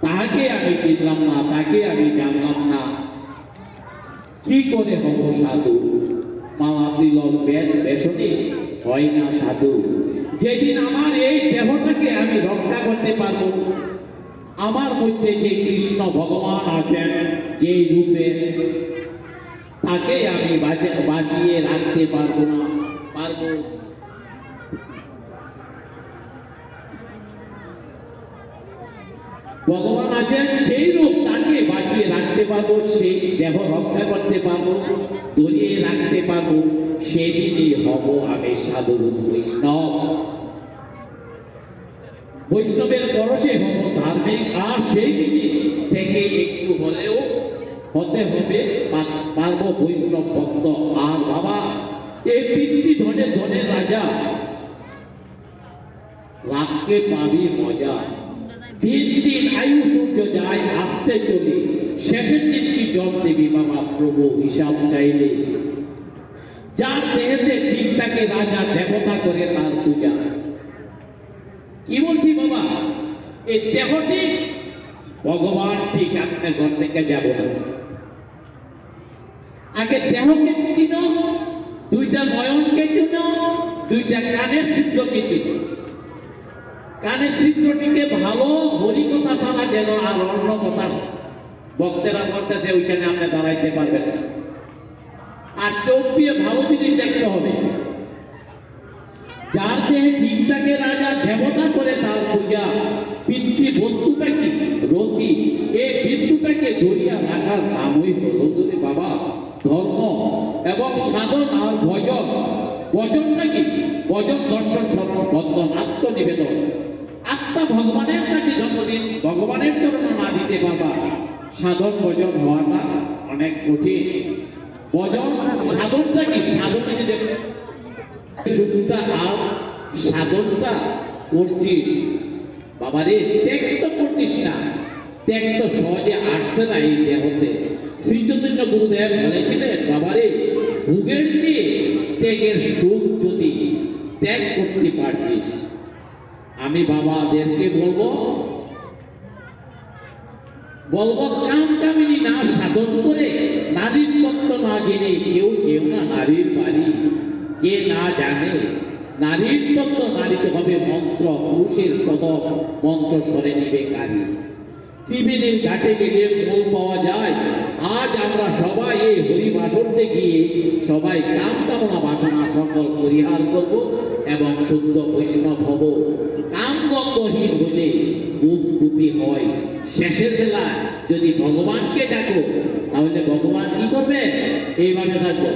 তাহাকে আমি চিনলাম না, তাকে আমি জানলাম না। কি করে হব সাধু? মালা তিলক বেদ বেসনে হয় না সাধু। যেদিন আমার এই দেহটাকে আমি রক্ষা করতে পারবো, আমার মধ্যে যে কৃষ্ণ ভগবান আছেন যেই রূপে, তাকে আমি বাঁচিয়ে রাখতে পারবো না, পারবো। ভগবান আছেন সেই রূপ, তাকে বাঁচিয়ে রাখতে পারবো, সেই দেহ রক্ষা করতে পারবো, ধরিয়ে রাখতে পারবো। সেদিনই হব আমি সাধু বৈষ্ণব। বৈষ্ণবের পরশে হব ধার্মিক। আর সেই দিনই থেকে একটু হলেও হতে হবে পারবো বৈষ্ণব ভক্ত। আর বাবা এই পৃথিবী ধনে ধনে রাজা, রাখতে পাবি মজা। দিন দিন আয়ু সূর্য যায় আসতে চলে, শেষের দিন কি জব দেবী বাবা প্রভু হিসাব চাইলে। যার দেহেতে ঠিক থাকে রাজা, দেবতা করে তার পূজা। কি বলছি বাবা? এই দেহটি ভগবান ঠিক আপনার ঘর থেকে যাব না। আগে দেহকে চিনো, 2টা নয়নকে চিনো, 2টা কানের ছিদ্রকে চিনো। কানের ছিদ্রটিকে ভালো হরিকথা ছাড়া যেন আর অন্য কথা ভক্তেরা বলতেছে ওইখানে আপনি দাঁড়াইতে পারবেন না। আর চোখ দিয়ে ভালো জিনিস দেখতে হবে। যার দেহে ঠিক থাকে রাজা দেবতা করে তার পূজা, পিতৃ বস্তুটা কি রতি, এই বিন্দুটাকে ধরিয়া রাখার নামই হলো যদি বাবা ধর্ম এবং সাধন আর ভজন। ভজনটা কি? ভজন দর্শন শ্রবণ বন্ধন আত্মনিবেদন। আত্মা ভগবানের কাছে যতদিন ভগবানের চরণ না দিতে পারবা, সাধন ভজন হওয়াটা অনেক কঠিন। ভজন সাধনটা কি? সাধনে যদি শুধুটা আর সাধনটা করছিস বাবারে, ত্যাগ তো করছিস না। ত্যাগ তো সহজে আসছে না এই দেহতে। শ্রী চৈতন্য গুরুদেব বলেছিলেন বাবারে, ভোগের চেয়ে ত্যাগের সুখ যদি ত্যাগ করতে পারছিস। আমি বাবাদেরকে বলবো কাম কামিনী না সাধন করে, নারীর তত্ত্ব না জেনে কেউ না নারীর বাড়ি। যে না জানে নারীর তত্ত্ব, নারীতে হবে মন্ত্র, পুরুষের পদ মন্ত্র সরে নিবে কারি। ত্রিবেণীর ঘাটে গেলে মূল পাওয়া যায়। আজ আমরা সবাই এই হরিবাসরতে গিয়ে সবাই কাম কামনা বাসনা সকল পরিহার করব এবং শুদ্ধ বৈষ্ণব হব। কাম গন্ধহীন হলে বুদ্ধি হয়। শেষের বেলায় যদি ভগবানকে ডাকো, তাহলে ভগবান কি করবে? এইভাবে থাকবো।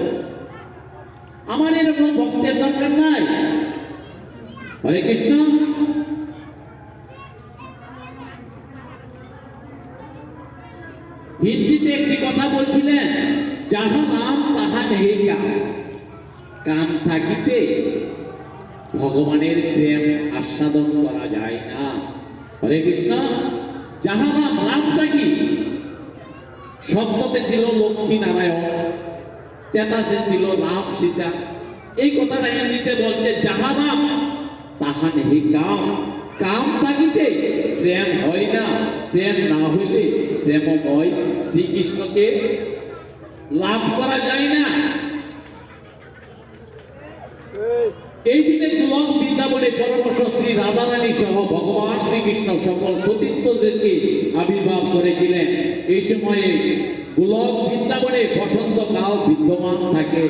আমার এরকম ভক্তের দরকার নাই। হরে কৃষ্ণ। হিন্দিতে একটি কথা বলছিলেন, যাহা নাম তাহা নেই কাম। কাম থাকিতে ভগবানের প্রেম আস্বাদন করা যায় না। হরে কৃষ্ণ। যাহা নাম, নামটা কি? সত্যতে ছিল লক্ষ্মী নারায়ণ, তেতাতে ছিল রাম সীতা। এই কথাটা হিন্দিতে বলছে, যাহা নাম তাহা নেই কাম। কাম থাকিতে প্রেম হয় না, প্রেম না হইলে প্রেমময় শ্রীকৃষ্ণকে লাভ করা যায় না। এই দিনে গোলক বৃন্দাবনে পরমশ শ্রী রাধারানী সহ ভগবান শ্রীকৃষ্ণ সকল সতীর্থদেরকে আবির্ভাব করেছিলেন। এই সময়ে গোলক বৃন্দাবনে বসন্তকাল বিদ্যমান থাকে।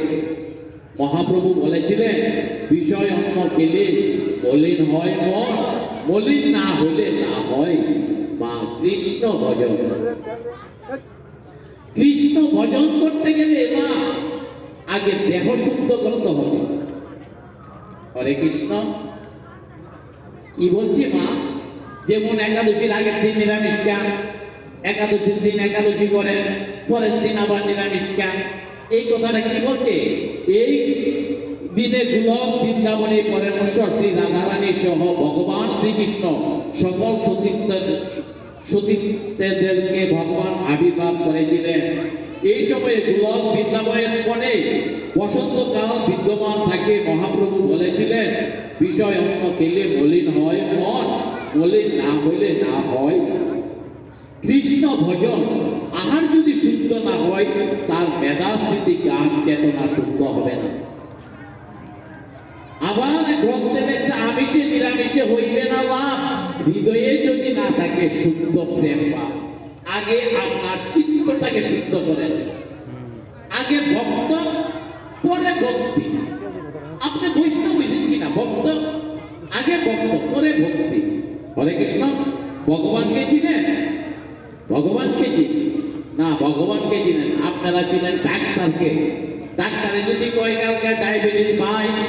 মহাপ্রভু বলেছিলেন, বিষয় অন্ন খেলে মলিন হয় মন, মলিন না হলে না হয় মা কৃষ্ণ ভজন। কৃষ্ণ ভজন করতে গেলে মা আগে দেহ শুদ্ধ করতে হবে। হরে কৃষ্ণ। কি বলছি মা? যেমন একাদশীর আগের দিন নিরামিষ খান, একাদশীর দিন একাদশী করেন, পরের দিন আবার নিরামিষ খান। এই কথাটা কি বলছে? এই দিনে গোলক বৃন্দাবনে পরমেশ্বর শ্রী রাধারানী সহ ভগবান শ্রীকৃষ্ণ সকল সতীর্থদেরকে ভগবান আবির্ভাব করেছিলেন। এই সময়ে গোলক বৃন্দাবনের কোণে বসন্তকাল বিদ্যমান থাকে। মহাপ্রভু বলেছিলেন, বিষয় অন্ন খেলে মলিন হয় মন, মলিন না হইলে না হয় কৃষ্ণ ভজন। আহার যদি শুদ্ধ না হয়, তার মেধা স্মৃতি জ্ঞান চেতনা শুদ্ধ হবে না। আবার গ্রন্থে লেখা, আমিষে নিরামিষে হইবে না লাভ, হৃদয়ে যদি না থাকে শুদ্ধ প্রেম ভাব। আগে আপনার চিত্তটাকে শুদ্ধ করেন। আগে ভক্ত, পরে ভক্তি। আপনি বৈষ্ণব হয়েছেন কিনা? ভক্ত আগে, ভক্ত পরে ভক্তি। হরে কৃষ্ণ। ভগবানকে চিনেন? ভগবানকে চিনেন না? ভগবানকে চিনেন? আপনারা চিনেন ডাক্তারকে। ডাক্তারে যদি কয় কালকে ডায়াবেটিস 22,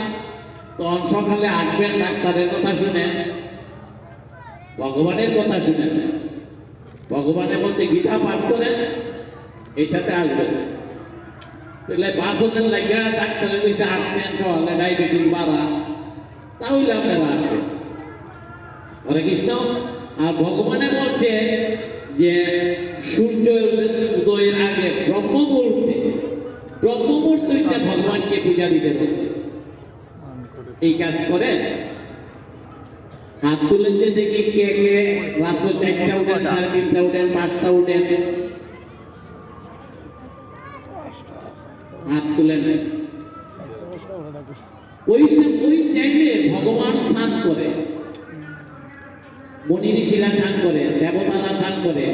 তখন সকালে আসবেন, ডাক্তারের কথা শুনেন, ভগবানের কথা শুনেন। ভগবানের বলতে গীতা পাঠ করেন, এটাতে আসবেন। তাহলে 5 দিন লাগে ডাক্তারে কইছে আসবেন সকালে ডায়াবেটিস বাড়া, তাহলে আপনারা আসবেন। হরে কৃষ্ণ। আর ভগবানে বলছে যে সূর্য উদয়ের আগে ব্রহ্ম মুহূর্তে ভগবানকে পূজা দিতে বলছে। এই কাজ করেন? হাত তুলেন যে দেখি কে কে রাত্র 4টা উঠেন, 3:30 উঠেন, 5টা উঠেন। হাত তুলেন। ওই টাইমে ভগবান স্নান করে, মনি ঋষিরা স্নান করে, দেবতারা স্নান করে।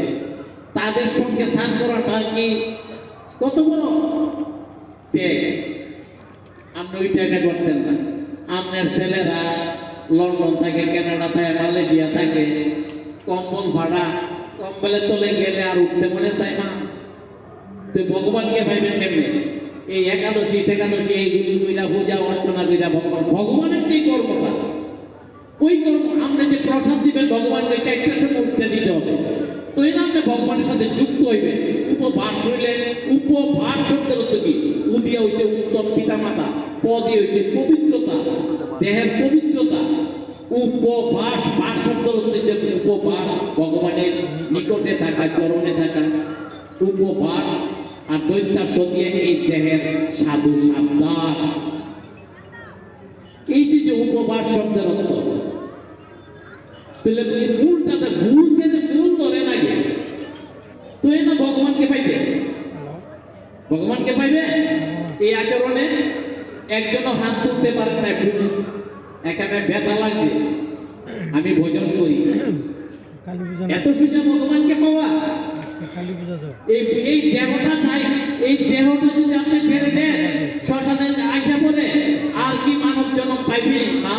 তাদের সঙ্গে সাথ করাটা কি কত বড় ত্যাগ। আপনি ওইটাকে করতেন না। আপনার ছেলেরা লন্ডন থাকে, কানাডা থাকে, মালয়েশিয়া থাকে, কম্বল ভাড়া, কম্বলের তলে গেলে আর উঠতে মনে চায় না। তুই ভগবানকে পাইবেন কেমনে? এই একাদশী টেকাদশী এইগুলি কইরা পূজা অর্চনা কইরা ভগবানের যে কর্মটা, ওই কর্ম আপনি যে প্রসাদ দিবেন ভগবানকে 4টার সময় উঠতে দিতে হবে। তো এই না আপনি ভগবানের সাথে যুক্ত হইবেন। উপবাস হইলে, উপবাস শব্দের অর্থ কি? উদিয়া হইতে উত্তম পিতামাতা, পদে হইতে পবিত্রতা, দেহের পবিত্রতা। উপবাস, বাস শব্দের অর্থ হইছে উপবাস, ভগবানের নিকটে থাকা, চরণে থাকা, উপবাস। আর দৈত্যা সতিয়ে এই দেহের সাধু সাবধান। এই যে উপবাস শব্দের অর্থ, তাহলে মূলটাতে ভুল ছেড়ে মূল ধরে নাকি? তো এই না ভগবানকে পাইবে, ভগবানকে পাইবে। এই আচরণে একজনও হাত তুলতে পারে না। এখানে ব্যথা লাগবে, আমি ভোজন করি, এত সোজা ভগবানকে পাওয়া। এই দেহটা চাই, এই দেহটা যদি আপনি ছেড়ে দেন, শ্মশানে আইসা পড়ে আর কি মানব জন্ম পাইবে না?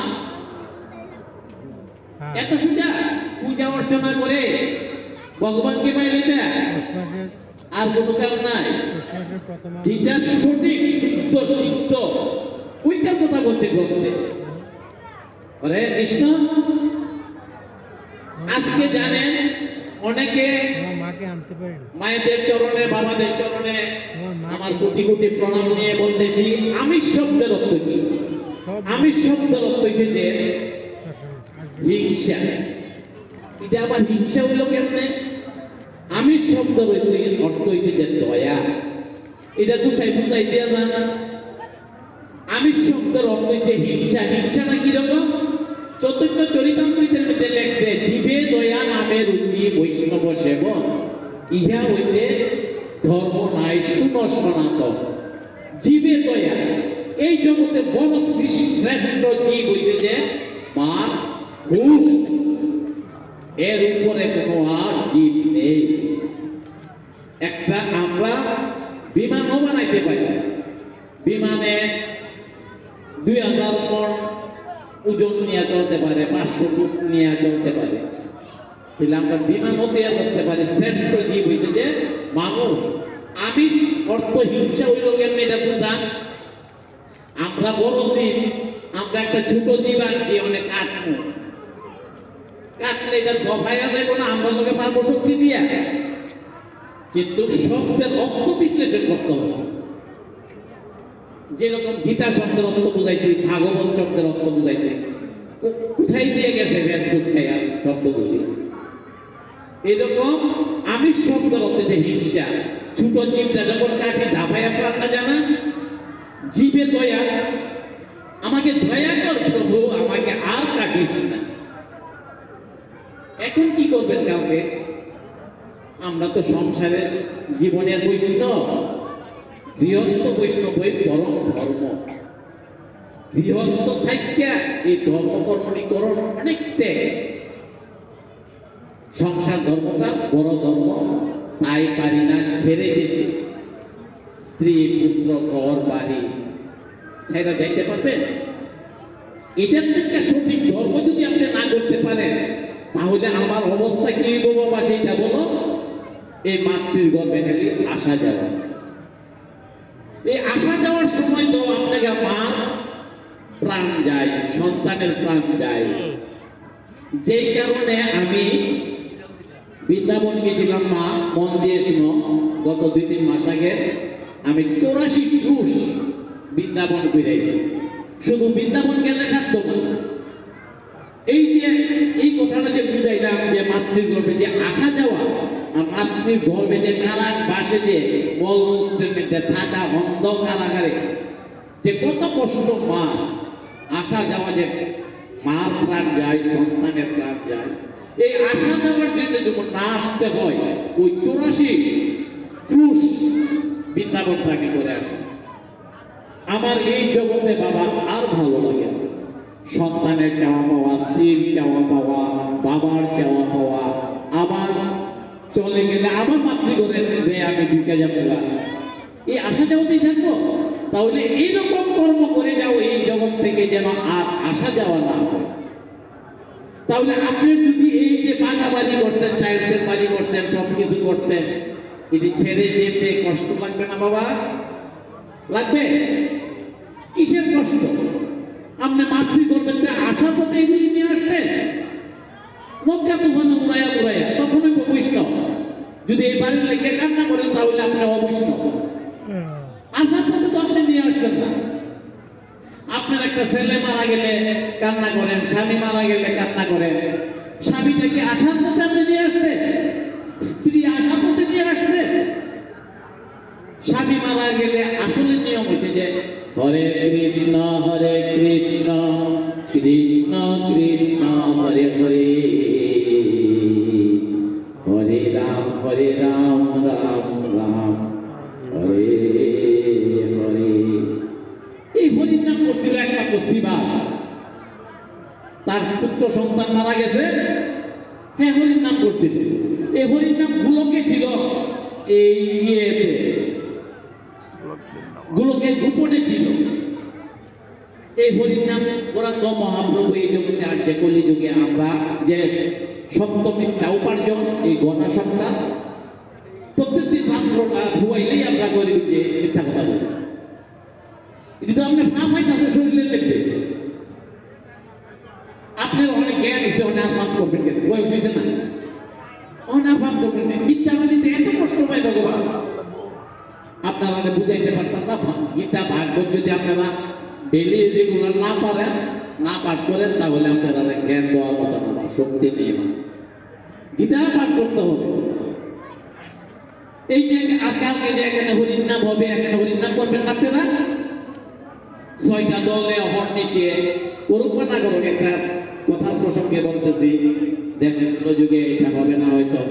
এত সোজা পূজা অর্চনা করে ভগবানকে পাইলে আর কোনো কারণ নাই। যেটা সঠিক সিদ্ধ সিদ্ধ ওইটার কথা বলছে ভক্তে। হরে কৃষ্ণ। আজকে জানেন অনেকে মায়েদের চরণে, বাবাদের চরণে আমার কোটি কোটি প্রণাম নিয়ে বলতেছি, আমিষ শব্দের অর্থ কি? আমিষ শব্দের অর্থ হচ্ছে যে হিংসা। এটা আবার হিংসা হইল কেমনে? আমিষ শব্দের অর্থ হচ্ছে যে দয়া। এটা গুছাই বুঝাই দেওয়া যায় না। আমিষ শব্দের অর্থ হচ্ছে হিংসা। হিংসাটা কিরকম? চৈতন্য চরিতামৃতের মধ্যে লেখছে, জীবে দয়া নামে রুচি বৈষ্ণব সেবন, ইহা হইতে ধর্ম নাই শুন সনাতন। জীবে দয়া, এই জগতে বড় শ্রেষ্ঠ জীব হইতে যে মা ঘুষ, এর উপরে কোনো আর জীব নেই। একটা আমরা বিমানও বানাইতে পারি, বিমানে 2000 টন ওজন নিয়ে চলতে পারে, 500 ফুট নিয়ে চলতে পারে। তাহলে আমরা বিমানও তৈরি করতে পারি। শ্রেষ্ঠ জীব হইতে যে মানুষ। আমিষ অর্থ হিংসা হইল কেমন এটা বুঝা? আমরা বড় জীব, আমরা একটা ছোট জীব আনছি, অনেক কাটবো, কাটলে এটা দফাইয়া যাবো না, আমরা লোকে পাবো শক্তি দিয়া। কিন্তু শব্দের অর্থ বিশ্লেষণ করতে হবে। যেরকম গীতা শব্দের অর্থ বুঝাইছে, ভাগবত শব্দের অর্থ বুঝাইছে, কোথায় দিয়ে গেছে ভেসভুস খাইয়া শব্দগুলি। এরকম আমিষ শব্দের অর্থ যে হিংসা। ছোট জীবটা যখন কাঠি ধাপাইয়া প্রাণটা জানা, জীবে দয়া, আমাকে দয়া কর প্রভু, আমাকে আর কাটিস না। এখন কি করবেন কাউকে? আমরা তো সংসারের জীবনের বৈষ্ণব, গৃহস্থ বৈষ্ণব হয়ে পরম ধর্ম। গৃহস্থ থাকিয়া এই ধর্মকর্মণীকরণ অনেক ত্যাগ। সংসার ধর্মটা বড় ধর্ম, তাই পারি না ছেড়ে যেতে। স্ত্রী পুত্র ঘর বাড়ি ছেড়ে যাইতে পারবেন? এটার থেকে সঠিক ধর্ম যদি আপনি না করতে পারেন, তাহলে আমার অবস্থা কি হইব বাবা সেইটা বলো। এই মাতৃর গর্ভে খালি আসা যাওয়া। এই আসা যাওয়ার সময় তো আপনাকে মা প্রাণ যায়, সন্তানের প্রাণ যায়। যেই কারণে আমি বৃন্দাবন গেছিলাম, মা মন দিয়ে শুনো, গত 2-3 মাস আগে আমি 84 ক্রুশ বৃন্দাবন ঘুরেছি। শুধু বৃন্দাবন গেলে থাকতো না। এই যে এই কথাটা যে বুঝাইলাম যে মাতৃর গর্ভে যে আসা যাওয়া, আর মাতৃর গর্ভে যে কারাগ বাসে যে মলমূত্রের মধ্যে থাকা অন্ধ কারাগারে যে কত কষ্ট, মা আসা যাওয়া, যে মার প্রাণ যায়, সন্তানের প্রাণ যায়। এই আসা যাওয়ার জন্য যখন না আসতে হয়, ওই 84 ক্রুশ বৃন্দাবন তাকে করে আসে। আমার এই জগতে বাবা আর ভালো লাগে না। সন্তানের চাওয়া পাওয়া, স্ত্রীর চাওয়া পাওয়া, বাবার চাওয়া পাওয়া, আমার চলে গেলে আবার মাতৃঘরে আমি ঢুকে যাবো, এই আসা যাওয়াতেই থাকবো। তাহলে এইরকম কর্ম করে যাও এই জগৎ থেকে যেন আর আসা যাওয়া না হয়। তাহলে আপনি যদি এই যে পাকা বাড়ি করছেন, টাইলসের বাড়ি করছেন, সবকিছু করছেন, এটি ছেড়ে যেতে কষ্ট লাগবে না বাবা? লাগবে। কিসের কষ্ট? আপনি মাতৃ করবেন, আসার পথে এগুলি নিয়ে আসছেন, মক্কা তুফানে উড়াইয়া উড়াইয়া, তখনই বৈষ্ণব। যদি এই বাড়ির লেগে কান্না করেন তাহলে আপনি অবৈষ্ণব। আসার পথে তো আপনি নিয়ে আসছেন না। আপনার একটা ছেলে মারা গেলে কান্না করেন, স্বামী মারা গেলে কান্না করেন, স্বামীটাকে আসার পথে আপনি নিয়ে আসছেন, স্ত্রী আসার পথে নিয়ে আসছে। স্বামী মারা গেলে আসলে নিয়ম হচ্ছে যে হরে কৃষ্ণ কৃষ্ণ কৃষ্ণ হরে হরে, হরে রাম রাম রাম হরে হরে। এই হরির নাম করছিল একটা পশ্চিমাস, তার পুত্র সন্তান মারা গেছে, হ্যাঁ হরির নাম করছিল। এই হরির নাম গুলোকে ছিল এই ইয়েতে, গুলোকে গোপনে ছিল। এই হরির নাম ওরা তো মহাপ্রভু এই জগতে আসছে কলিযুগে। আমরা যে সত্য মিথ্যা উপার্জন, এই গণা সত্তা, প্রত্যেকদিন রাত্রটা ভুয়াইলেই আমরা করি যে মিথ্যা কথা বলি। এটি তো আপনার পাপ হইতেছে শরীরের দেখতে। আপনার অনেক জ্ঞান হয়েছে, অনেক আর পাপ করবেন কেন? বয়স হয়েছে না, অনেক পাপ করবেন না। মিথ্যা মানিতে এত কষ্ট পায় ভগবান, আপনারা বুঝাইতে পারতাম না। গীতা ভাগবত যদি আপনারা ডেলি রেগুলার না পারেন, না পাঠ করেন, তাহলে আপনারা জ্ঞান দেওয়ার মতো না, শক্তি নেই। গীতা পাঠ করতে হবে। এই যে কালকে যে এখানে হরির নাম হবে, এখানে হরির নাম করবেন না আপনারা? 6টা দলে অহর্নিশে করুক বা না করুক, একটা কথার প্রসঙ্গে বলতেছি, দেশের যুগে এটা হবে না হয়তো।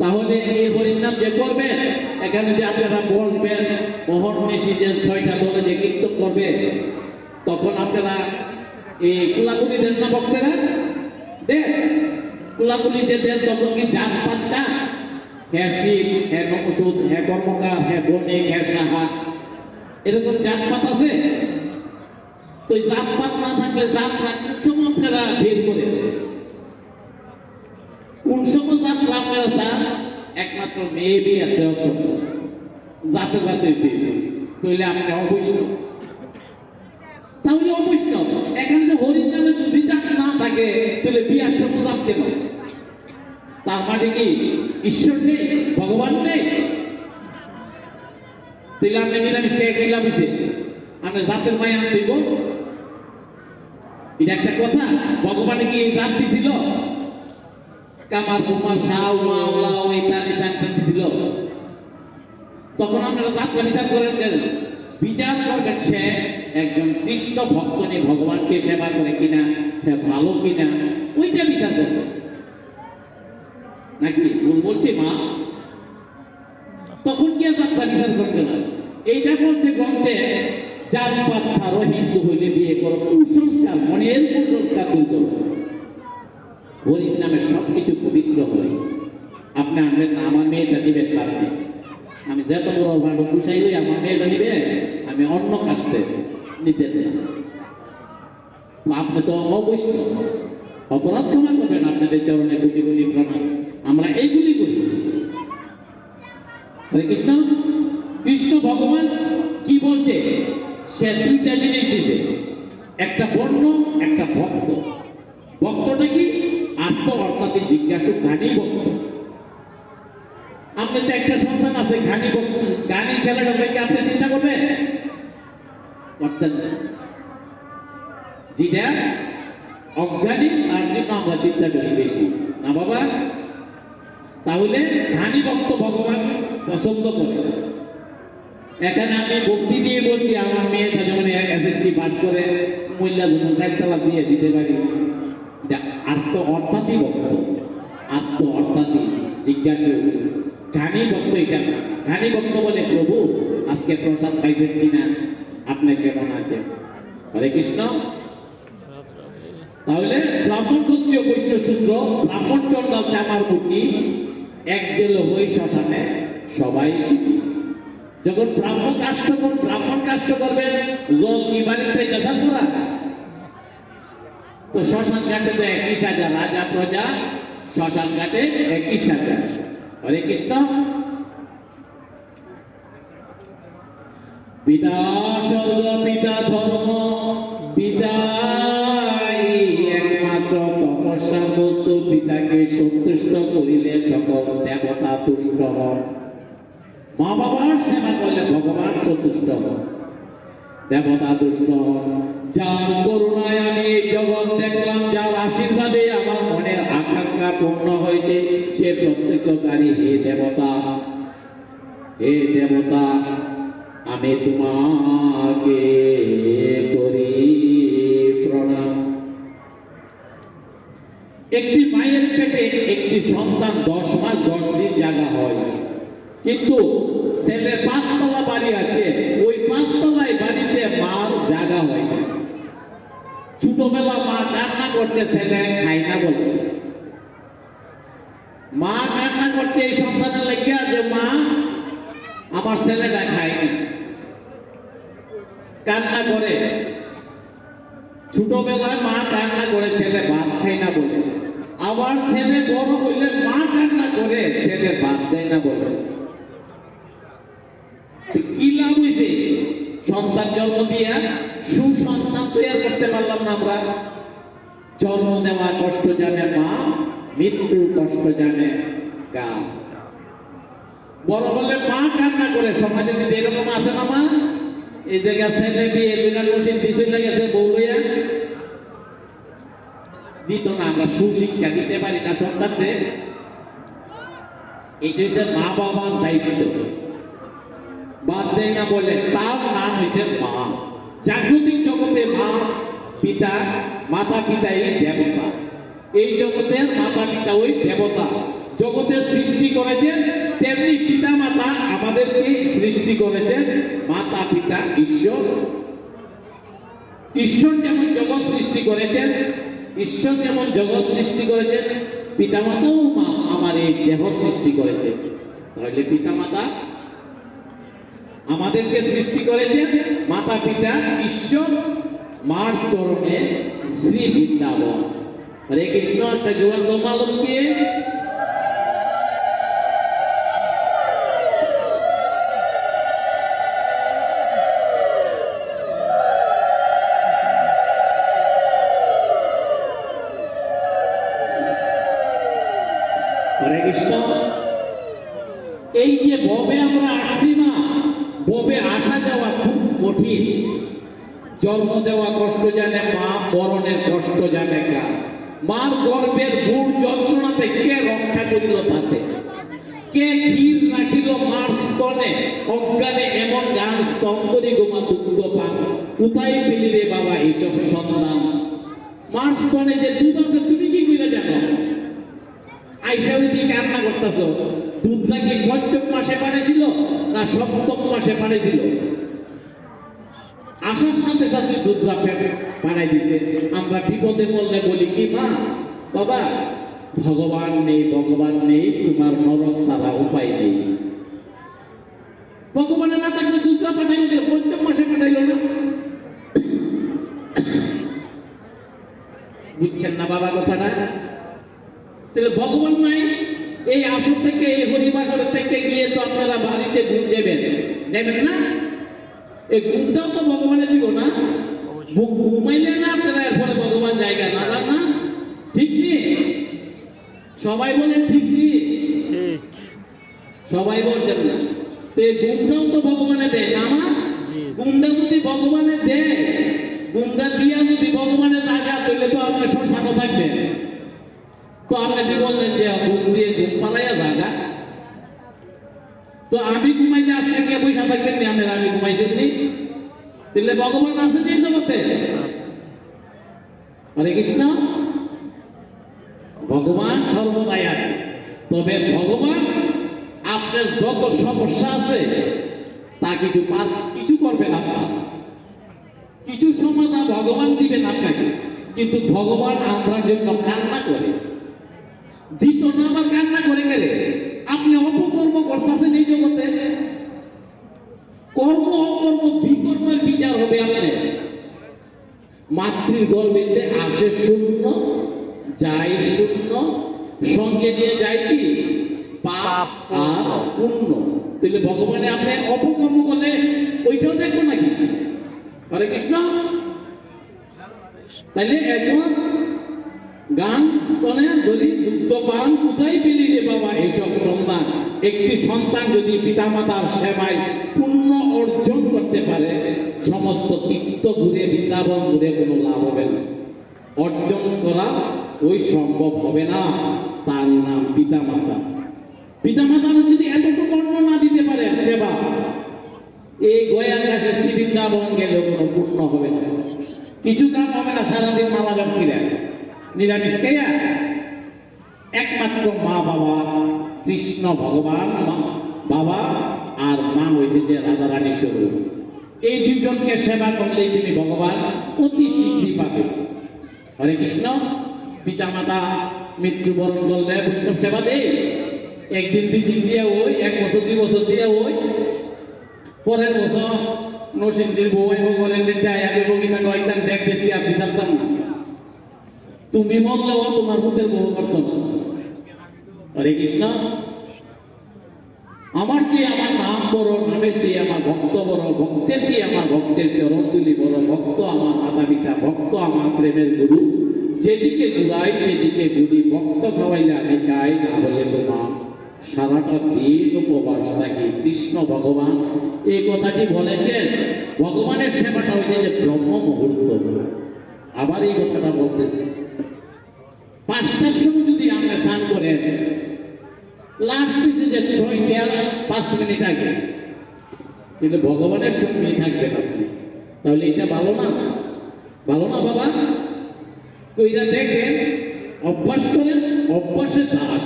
তাহলে এই হরির নাম যে করবেন, এখানে যে আপনারা বসবেন, অহর্নিশি যে 6টা দলে যে কীর্তন করবে, তখন আপনারা এই কুলাকুলি দেন না ভক্তেরা? দেন। কুলাকুলি যে দেন তখন কি জাত পাচ্চা, হ্যাঁ শিব, হ্যাঁ নমসুদ, হ্যাঁ কর্মকার, হ্যাঁ বণিক, হ্যাঁ সাহা, এরকম জাতপাত আছে? তো জাতপাত না থাকলে যাত্রা কোন সময় আপনারা বের করে, কোন সময় যাত্রা আপনারা চান? একমাত্র মেয়ে বিয়ে দেওয়ার সময় যাতে যাতে বিয়ে, তাহলে আপনি অবৈষ্ণব। তাহলে অবৈষ্ণব। এখানে যে হরির নামে যদি জাত না থাকে, তাহলে বিয়ার সময় যাতে পারে। তার মানে কি ঈশ্বর নেই, ভগবান নেই? তাহলে আপনি নিরামিষ খেয়ে কি লাভ হয়েছে? আপনি জাতের মায়া দিব, এটা একটা কথা? ভগবানে কি এই জাত দিছিল? কামার কুমার সাউ মাওলা ইত্যাদি দিছিল? তখন আপনারা জাতটা বিচার করেন কেন? বিচার করবেন সে একজন কৃষ্ণ ভক্ত নিয়ে ভগবানকে সেবা করে কিনা, সে ভালো কিনা, ওইটা বিচার করবেন। নাকি ভুল বলছি মা? তখন কি যাত্রা বিচার করবে না? এইটা বলছে গ্রন্থে, জাত পাত ছাড়ো, হিন্দু হইলে বিয়ে করো, কুসংস্কার, মনের কুসংস্কার দূর করো। হরির নামে সবকিছু পবিত্র হয়। আপনি আনবেন না, আমার মেয়েটা নিবেন পারবে, আমি যত বড় ভালো গুছাই হই, আমার মেয়েটা নিবে, আমি অন্য কাস্টে নিতে না। আপনি তো অবৈষ্ণব, অপরাধ ক্ষমা করবেন, আপনাদের চরণে কোটি কোটি প্রণাম। আমরা এইগুলি করি। হরে কৃষ্ণ। কৃষ্ণ ভগবান কি বলছে? সে 2টা জিনিস দিছে, একটা বর্ণ, একটা ভক্ত। ভক্তটা কি? আত্ম অর্থাৎ জিজ্ঞাসু জ্ঞানী ভক্ত। আপনার 4টা সন্তান আছে, জ্ঞানী ভক্ত, জ্ঞানী ছেলেটা থেকে আপনি চিন্তা করবেন? করতেন না। যেটা অজ্ঞানী তার জন্য আমরা চিন্তা করি বেশি, না বাবা? তাহলে জ্ঞানী ভক্ত ভগবান পছন্দ করে। এখানে আমি ভক্তি দিয়ে বলছি, আমার মেয়েটা যেমন এসএসসি পাস করে মহিলা যখন 4 তালাক দিয়ে দিতে পারি, আত্ম অর্থাৎই ভক্ত, আত্ম অর্থাৎই জিজ্ঞাসু জ্ঞানী ভক্ত। এটা জ্ঞানী ভক্ত বলে, প্রভু আজকে প্রসাদ পাইছেন কিনা, আপনি কেমন আছেন? হরে কৃষ্ণ। তাহলে ব্রাহ্মণ ক্ষত্রিয় বৈশ্য শূদ্র, ব্রাহ্মণ চন্ডাল চামার মুচি, এক জেল হই শ্মশানে সবাই সুখী। যখন ব্রাহ্মণ কাষ্ট করবেন, জল কি বাড়িতে দেশাল করা, তো শ্মশান ঘাটে তো একই সাজা, রাজা প্রজা শ্মশান ঘাটে একই সাজা। হরে কৃষ্ণ। পিতা স্বর্গ, পিতা ধর্ম, পিতাই একমাত্র তপস্যার বস্তু। পিতাকে সন্তুষ্ট করিলে সকল দেবতা তুষ্ট হন। মা বাবার সেবা করলে ভগবান সন্তুষ্ট হন, দেবতা তুষ্ট হন। যার করুণায় আমি এই জগৎ দেখলাম, যার আশীর্বাদে আমার মনের আকাঙ্ক্ষা পূর্ণ হয়েছে, সে প্রত্যক্ষকারী। হে দেবতা, হে দেবতা, আমি তোমাকে করি প্রণাম। একটি মায়ের পেটে একটি সন্তান 10 মাস 10 দিন জাগা হয়, কিন্তু ছেলের 5 তলা বাড়ি আছে, ওই 5 তলায় বাড়িতে মার জাগা হয় না। ছোটবেলা মা কান্না করছে, ছেলে খায় না বলে। মা কান্না করছে এই সন্তানের লাগিয়া, যে মা আমার ছেলেটা খায় না, কান্না করে। ছোটবেলায় মা কান্না করে, ছেলে ভাত খায় না বলে। আবার ছেলে বড় হইলে মা কান্না করে, ছেলে ভাত দেয় না বলে। কি লাভ হইছে? সন্তান জন্ম দিয়া সুসন্তান তৈরি করতে পারলাম না আমরা। জন্ম দেওয়া কষ্ট জানে মা, মৃত্যুর কষ্ট জানে গা। বড় হলে মা কান্না করে। সমাজে যদি এরকম আছে না, মা এই জায়গা ছেলে বিয়ে বিরাট বসে পিছনে গেছে বউ লইয়া দিত না, আমরা সুশিক্ষা দিতে পারি না সন্তানদের। এটা হচ্ছে মা বাবার দায়িত্ব, বাদ দেয় না বলে। তার নাম হয়েছে মা। জাগতিক জগতে মা পিতা, মাতা পিতা এই দেবতা। এই জগতের মাতা পিতা ওই দেবতা। জগতের সৃষ্টি করেছেন, তেমনি পিতা মাতা আমাদেরকে সৃষ্টি করেছেন। মাতা পিতা ঈশ্বর। ঈশ্বর যেমন জগৎ সৃষ্টি করেছেন, ঈশ্বর যেমন জগৎ সৃষ্টি করেছেন, পিতা মাতাও আমার এই দেহ সৃষ্টি করেছেন। তাহলে পিতা মাতা আমাদেরকে সৃষ্টি করেছেন, মাতা পিতা ঈশ্বর, মার চরণে শ্রী বৃন্দাবন। হরে কৃষ্ণ। একটা জোয়ার দোমালমকে হরে কৃষ্ণ। এই যে ভবে আমরা আসছি না, ভবে আসা যাওয়া খুব কঠিন। জন্ম দেওয়া কষ্ট জানে মা, মরণের কষ্ট জানে গা। মার গর্ভের বুড় যন্ত্রণাতে কে রক্ষা করিল তাতে, কে ক্ষীর রাখিল মার স্তনে, অজ্ঞানে এমন গান স্তম্ভরি গোমা দুগ্ধ পান। কোথায় পেলি রে বাবা এইসব সন্তান? মার স্তনে যে দুধ আছে তুমি কি কইরা জানো? আইসা ওই দিকে কান্না করতেছ। দুধ নাকি ৫ম মাসে পাঠাইছিল না ৭ম মাসে পাঠাইছিল? আসার সাথে সাথে দুধরা পাঠাই দিছে। আমরা বিপদে পড়লে বলি কি, মা বাবা ভগবান নেই, ভগবান নেই, তোমার নরক ছাড়া উপায় নেই। ভগবানের না থাকলে দুধরা পাঠাইল, ৫ম মাসে পাঠাইল না। বুঝছেন না বাবা কথাটা? তাহলে ভগবান নাই। এই আসর থেকে, এই হরিবাসর থেকে গিয়ে তো আপনারা বাড়িতে ঘুম যাবেন না? এই ঘুমটাও তো ভগবানের দিব না। ঘুমাইলে না আপনারা এরপরে ভগবান জায়গা না, না ঠিক নেই? সবাই বলেন ঠিক নেই? সবাই বলছেন না। তো এই ঘুমটাও তো ভগবানে দেয় না। আমার ঘুমটা যদি ভগবানে দেয়, ঘুমটা দিয়া যদি ভগবানে জায়গা তৈলে তো আপনার শ্মশানও থাকবেন। তো আপনি যে বললেন যে ঘুম দিয়ে ঘুম পালাইয়া জায়গা, তো আমি ঘুমাইলে আপনি গিয়ে পয়সা থাকবেন নি? আমি ঘুমাইছেন নি? তাহলে ভগবান আছেন এই জগতে? হরে কৃষ্ণ। ভগবান সর্বদাই আছে। তবে ভগবান আপনার যত সমস্যা আছে তা কিছু করবেন আপনার, কিছু সমাধান ভগবান দিবেন আপনাকে। কিন্তু ভগবান আপনার জন্য কান্না করে দিত না, আবার কান্না করে গেলে আপনি অপকর্ম করতেছেন এই জগতে, কর্ম অকর্ম বিকর্মের বিচার হবে আপনার। মাতৃর গর্ভেতে আসে শূন্য, যায় শূন্য, সঙ্গে নিয়ে যায় কি পাপ আর পুণ্য। তাহলে ভগবানে আপনি অপকর্ম করলে ওইটাও দেখবো নাকি? হরে কৃষ্ণ। তাইলে একজন গান স্তনে যদি দুগ্ধ পান কোথায় পেলি রে বাবা এইসব সন্তান। একটি সন্তান যদি পিতামাতার সেবায় পুণ্য অর্জন করতে পারে, সমস্ত তীর্থ ঘুরে বৃন্দাবন ঘুরে কোনো লাভ হবে না, অর্জন করা ওই সম্ভব হবে না। তার নাম পিতামাতা। পিতামাতারা যদি এতটুকু অন্ন না দিতে পারে সেবা, এই গয়া কাছে শ্রী বৃন্দাবন গেলে কোনো পূর্ণ হবে না, কিছু কাম হবে না। সারাদিন মালা জপিরা নিরামিষ খাইয়া একমাত্র মা বাবা, কৃষ্ণ ভগবান বাবা আর মা হয়েছে যে রাধারানী স্বরূপ, এই দুজনকে সেবা করলেই তুমি ভগবান অতি শীঘ্রই পাবে। হরে কৃষ্ণ। পিতামাতা মৃত্যুবরণ করলে বৈষ্ণব সেবা দেয়, একদিন দুই দিন দিয়ে ওই, এক বছর দুই বছর দিয়ে ওই, পরের বছর নরসিংদীর বউ করেন আগে বগিতা কয়েকটা দেখ বেশি আপনি জানতাম না, তুমি মরলেও তোমার পুতের বউ করতো না। হরে কৃষ্ণ। আমার চেয়ে আমার নাম বড়, নামের চেয়ে আমার ভক্ত বড়, ভক্তের চেয়ে আমার ভক্তের চরণ তুলি বড়, ভক্ত আমার মাতা পিতা, ভক্ত আমার প্রেমের গুরু, যেদিকে ঘুরাই সেদিকে ঘুরি, ভক্ত খাওয়াইলে আমি খাই, না বলে তো মা সারাটা দিন উপবাস থাকি। কৃষ্ণ ভগবান এই কথাটি বলেছেন। ভগবানের সেবাটা হয়েছে যে ব্রহ্ম মুহূর্ত। আবার এই কথাটা বলতেছে 5টার সময় যদি আমরা স্নান করেন, লাস্ট হচ্ছে যে 6:05 মিনিট আগে, কিন্তু ভগবানের সঙ্গে থাকবেন আপনি, তাহলে এটা ভালো না? ভালো না বাবা? কইরা দেখেন, অভ্যাস করেন। অভ্যাসে দাস।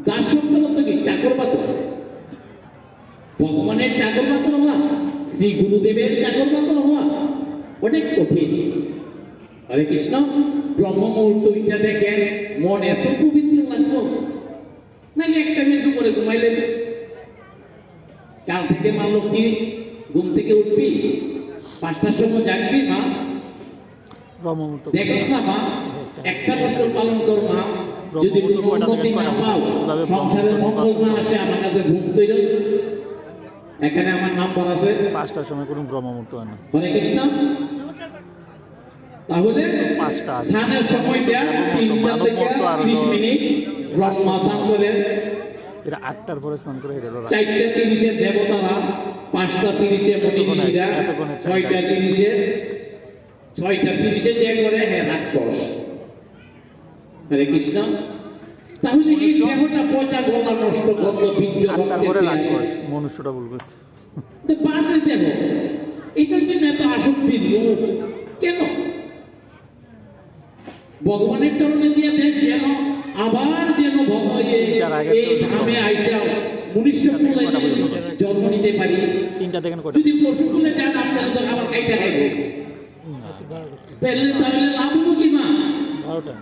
দাস শব্দ বলতে কি? চাকর পাত্র। ভগবানের চাকর পাত্র হওয়া, শ্রী গুরুদেবের চাকর পাত্র হওয়া অনেক কঠিন। হরে কৃষ্ণ। ব্রহ্ম মুহূর্ত এটা দেখেন, মন এত পবিত্র লাগলো নাকি একটা মেয়ে দুপুরে ঘুমাইলেন, কাল থেকে মা লক্ষ্মী ঘুম থেকে উঠবি, 5টার সময় জাগবি মা, দেখিস না মা, একটা বছর পালন কর মা, যদি উন্নতি না পাও, সংসারের মঙ্গল না আসে, আমার কাছে ঘুম তৈরি। এখানে আমার নাম্বার আছে। 5টার সময় কোনো ব্রহ্মমুহূর্ত হয় না। হরে কৃষ্ণ। তাহলে 5টা স্নানের সময়টা 3টা থেকে 30 মিনিট ব্রহ্মা স্নান করে, এটা 8টার পরে স্নান করে এটা 4:30 দেবতারা, 5:30 মুনি ঋষিরা, 6:30 যে করে হ্যাঁ রাক্ষস। হরে কৃষ্ণ। তাহলে এই দেহটা পচা গলা নষ্ট গন্ধ বীর্য 8টার পরে রাক্ষস, মনুষ্যটা ভুল করছে। বাজে দেহ, এটার জন্য এত আসক্তির লোক কেন? ভগবানের চরণে দিয়ে দেন যেন আবার যেন এই ধামে আইসা মনুষ্য কুলে জন্ম নিতে পারি। 3টা থেকে যদি পশু কুলে যান আপনারা তো আবার খাইতে খাইবে, তাহলে লাভ হবো কি মা? 12টা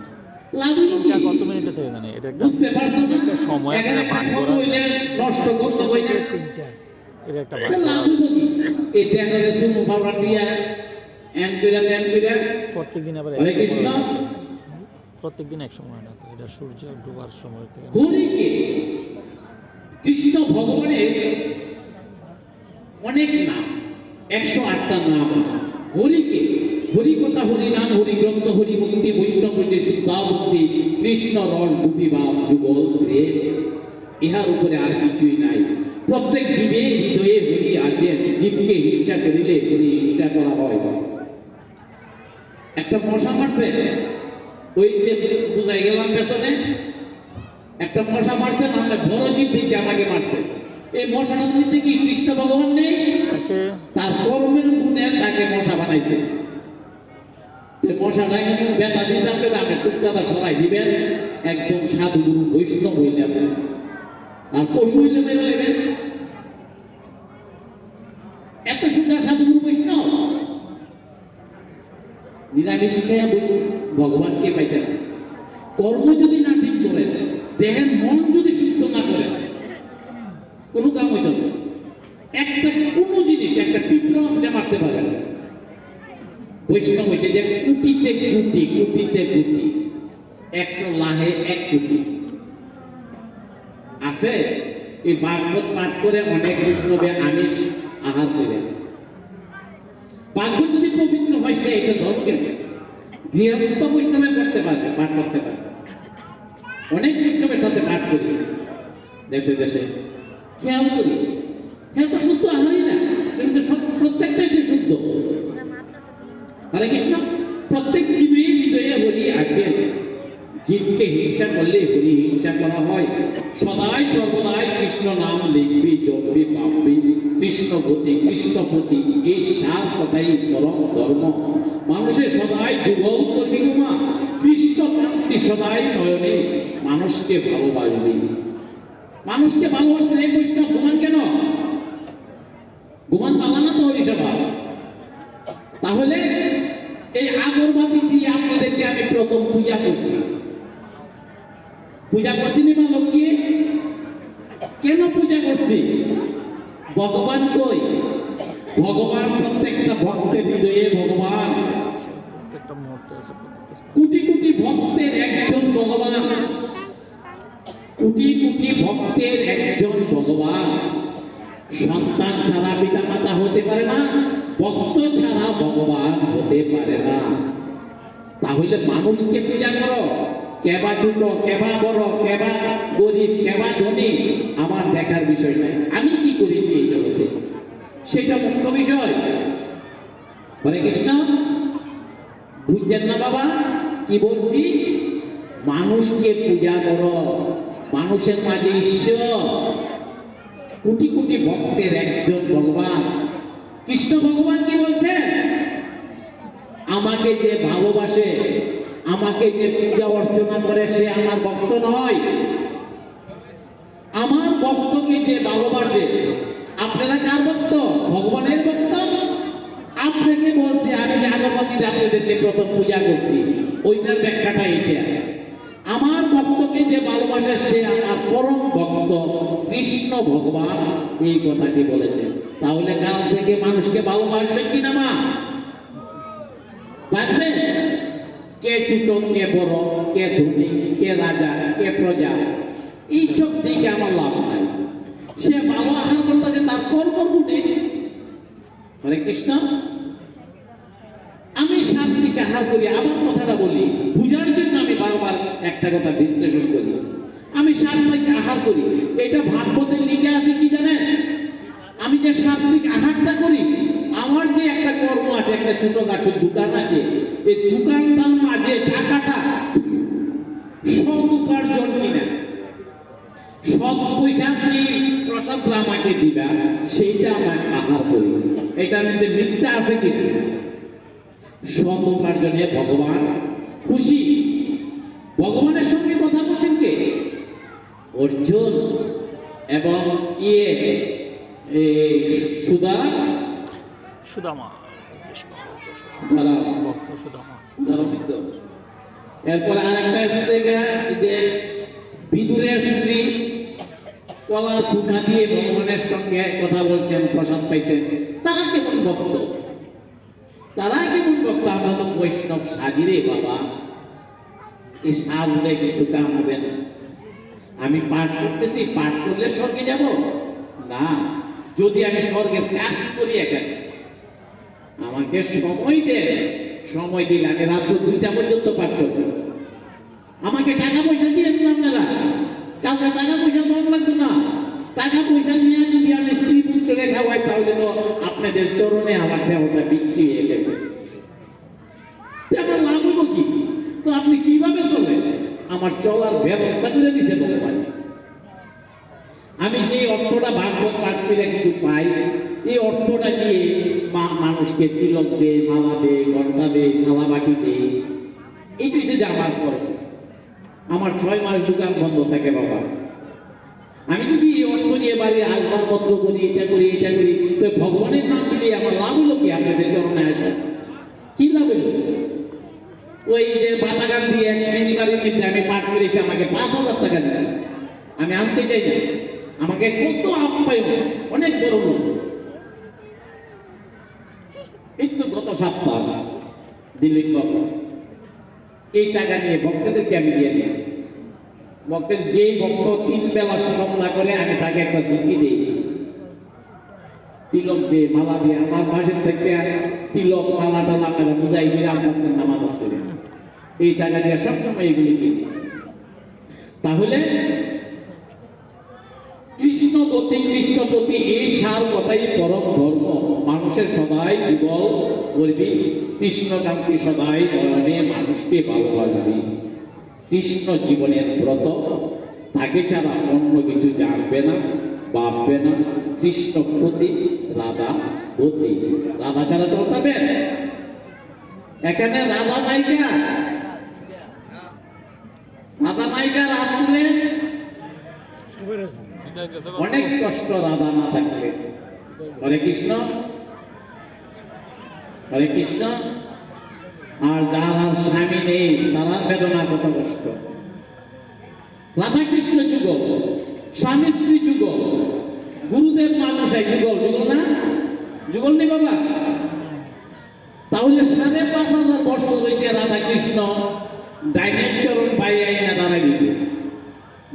লাভ হবো কি? কত মিনিটে থেকে জানি এটা একটা বুঝতে পারছো না? সময় আছে এখানে পান কত করা, হইলে নষ্ট করতে হয় না। এটা একটা লাভ হবো কি? এই দেহের সুমো পাউডার দিয়া এন কইরা দেন কইরা। প্রত্যেক দিন আবার হরে কৃষ্ণ। প্রত্যেক দিন এক সময় না, এটা সূর্য ডোবার সময় থেকে। হরিকে কৃষ্ণ ভগবানের অনেক নাম, 108টা নাম। হরিকে হরি কথা, হরি নাম, হরি গ্রন্থ, হরি ভক্তি, বৈষ্ণব হইতে সিদ্ধা ভক্তি, কৃষ্ণ রস গোপী ভাব যুগল প্রেম, ইহার উপরে আর কিছুই নাই। প্রত্যেক জীবে হৃদয়ে হরি আছে, জীবকে হিংসা করিলে হরি হিংসা করা হয়। একটা মশা মারছে, ওই যে বুঝাই গেলাম পেছনে একটা মশা মারছে, আমরা বড় জীব থেকে আমাকে মারছে। এই মশাটার মধ্যে কি কৃষ্ণ ভগবান নেই? তার কর্মের গুণে তাকে মশা বানাইছে। মশাটাই ব্যথা দিয়েছে, আপনি আপনি টুকটাটা সরাই দিবেন, একদম সাধু গুরু বৈষ্ণব হইলে আর পশু হইলে মেরে নেবেন। এত সুন্দর সাধু গুরু বৈষ্ণব নিরামিষ খেয়া ভগবানকে পাইতে না। কর্ম যদি না ঠিক করেন, দেহের মন যদি সুস্থ না করেন, কোনো কাম হইতো না। একটা কোনো জিনিস একটা পিঁপড়া আপনি মারতে পারেন না। বৈষ্ণব হয়েছে যে কুটিতে কুটি, কুটিতে কুটি, 100 লাহে 1 কোটি আছে। এই ভাগবত পাঠ করে অনেক বৈষ্ণবে আমিষ আহার করে। ভাগবত যদি পবিত্র হয় সে এটা ধর্মকে গৃহস্থ বৈষ্ণবে করতে পারবে, পাঠ করতে পারবে। অনেক বৈষ্ণবের সাথে পাঠ করি দেশে দেশে, খেয়াল করি, খেয়াল তো শুদ্ধ আহারই না, কিন্তু প্রত্যেকটাই যে শুদ্ধ। হরে কৃষ্ণ। প্রত্যেক জীবের হৃদয়ে হরি আছেন। জীবকে হিংসা করলে হরি হিংসা করা হয়। সদাই সর্বদাই কৃষ্ণ নাম লিখবি, জপবি, পাপবি, কৃষ্ণপতি কৃষ্ণপতি, এই 7 কথাই পরম ধর্ম। মানুষের সদাই যুগল করবি মা, কৃষ্ণ কান্তি সদাই নয়নে, মানুষকে ভালোবাসবি। মানুষকে ভালোবাসতে এই বৈষ্ণব ঘুমান কেন? ঘুমান পালা না তো হরিসভা। তাহলে এই আগরবাতি দিয়ে আপনাদেরকে আমি প্রথম পূজা করছি। পূজা করছি নি মা লক্ষ্মী? কেন পূজা করছি? ভগবান কই? ভগবান প্রত্যেকটা ভক্তের হৃদয়ে ভগবান। প্রত্যেকটা মুহূর্তে আছে, প্রত্যেকটা স্থানে। কোটি কোটি ভক্তের একজন ভগবান, কোটি কোটি ভক্তের একজন ভগবান। সন্তান ছাড়া পিতা মাতা হতে পারে না, ভক্ত ছাড়া ভগবান হতে পারে না। তাহলে মানুষকে পূজা করো, কেবা ছোট কেবা বড়, কেবা গরিব কেবা ধনী, আমার দেখার বিষয় নাই। আমি কি করেছি এই জগতে সেটা মুখ্য বিষয়। হরে কৃষ্ণ। বুঝছেন না বাবা কি বলছি? মানুষকে পূজা করো, মানুষের মাঝে ঈশ্বর, কোটি কোটি ভক্তের একজন ভগবান। কৃষ্ণ ভগবান কি বলছেন? আমাকে যে ভালোবাসে, আমাকে যে পূজা অর্চনা করে, সে আমার ভক্ত নয়। আমার ভক্তকে যে ভালোবাসে, আপনারা কার ভক্ত? ভগবানের ভক্ত। আপনাকে বলছে আমি যে আগরবাতিতে আপনাদেরকে প্রথম পূজা করছি, ওইটার ব্যাখ্যাটা এটা। আমার ভক্তকে যে ভালোবাসে সে আমার পরম ভক্ত, কৃষ্ণ ভগবান এই কথাটি বলেছেন। তাহলে কাল থেকে মানুষকে ভালোবাসবেন কিনা মা? বাঁচবেন? কে ছোট, কে বড়, কে ধনী, কে রাজা, কে প্রজা, এইসব দিকে আমার লাভ নাই। সে ভালো আহার করতেছে তার কর্ম গুণে। হরে কৃষ্ণ। আমি সাত্বিক আহার করি, আবার কথাটা বলি বুঝার জন্য আমি বারবার একটা কথা বিশ্লেষণ করি। আমি সাত্বিক আহার করি, এটা ভাগবতের লিখে আছে কি জানেন? আমি যে সাত্বিক আহারটা করি, আমার যে একটা কর্ম আছে, একটা ছোটখাটো দোকান আছে, এই দোকানটার মাঝে টাকাটা সৎ উপার্জন কিনা, সৎ পয়সা দিয়ে প্রসাদ আমাকে দিবা, সেইটা আমার আহার করি। এটার মধ্যে মিথ্যা আছে কিনা? সৎ উপার্জনে ভগবান খুশি। ভগবানের সঙ্গে কথা বলছেন কে? অর্জুন এবং সুদামা, কৃষ্ণ ভক্ত সুদামা। এরপরে আরেকটা জায়গা যে বিদুরের স্ত্রী কলার খোসা দিয়ে ভগবানের সঙ্গে কথা বলছেন, প্রসাদ পাইছেন। তারা কেমন ভক্ত? তারা কেমন ভক্ত? আমরা তো বৈষ্ণব সাজিরে বাবা, এই সাজলে কিছু কাম হবে না। আমি পাঠ করতেছি, পাঠ করলে স্বর্গে যাব না। যদি আমি স্বর্গের কাজ করি, এখানে আমাকে সময় দেন, সময় দিলে আমি রাত 2টা পর্যন্ত পাঠ করব। আমাকে টাকা পয়সা দিয়ে দিন আপনারা, কাউকে টাকা পয়সা দেওয়া লাগতো না। টাকা পয়সা নিয়ে যদি আমি স্ত্রী পুত্র রেখা হয়, তাহলে তো আপনাদের চরণে আমার দেহটা বিক্রি হয়ে যাবে। আমার লাভ হলো কি? তো আপনি কিভাবে চলেন? আমার চলার ব্যবস্থা করে দিছে ভগবান। আমি যে অর্থটা ভাগবত পাঠ করে কিছু পাই, এই অর্থটা দিয়ে মানুষকে তিলক দে, মালা দে, ঘন্টা দে, থালা বাটি দে, এইটাই যে আমার কর্ম। আমার 6 মাস দোকান বন্ধ থাকে বাবা। আমি যদি এই অর্থ নিয়ে বাড়ি আসবাবপত্র করি, এটা করি, এটা করি, তো ভগবানের নাম দিলে আমার লাভ হলো কি? আপনাদের চরণে আসা কি লাভ হলো? ওই যে বাতাগান দিয়ে এক শনিবারের মধ্যে আমি পাঠ করেছি, আমাকে 5,000 টাকা দিচ্ছে। আমি আনতে চাই না, আমাকে কত আপ্যায়ন, অনেক বড় লোক। এই তো গত সপ্তাহ দিল্লির কথা, এই টাকা নিয়ে ভক্তদেরকে আমি দিয়ে দিই। ভক্তের যেই ভক্ত 3 বেলা শ্রম না করে আমি তাকে একটা ধুতি দিই, তিলক দিয়ে, মালা দিয়ে। আমার পাশের থেকে তিলক, মালা টালা করে বুঝাই দিয়ে আপনাদের নামাজ করে এই টাকা দিয়ে সবসময় এগুলি কিনি। তাহলে কৃষ্ণপতি এই সার কথাই পরম ধর্ম। মানুষের সদাই যুগল করবি, কৃষ্ণকান্তি সদাই নয়নে মানুষকে ভালোবাসবি। কৃষ্ণ জীবনের ব্রত, তাকে ছাড়া অন্য কিছু জানবে না, ভাববে না। কৃষ্ণ প্রতি, রাধা প্রতি। রাধা ছাড়া চলতে হবে? এখানে রাধা নায়িকা, রাধা নায়িকা রাধলে অনেক কষ্ট রাধা না থাকলে। হরে কৃষ্ণ, হরে কৃষ্ণ। আর যারা স্বামী নেই তারা বেদনা, কত কষ্ট। রাধা কৃষ্ণ যুগল, স্বামী স্ত্রী যুগল, গুরুদেব মানুষ এক যুগল। যুগল না? যুগল নেই বাবা? তাহলে 5,500 বর্ষ হইতে রাধা কৃষ্ণ ডাইনের চরণ পাইয়া না দাঁড়াই দিছে,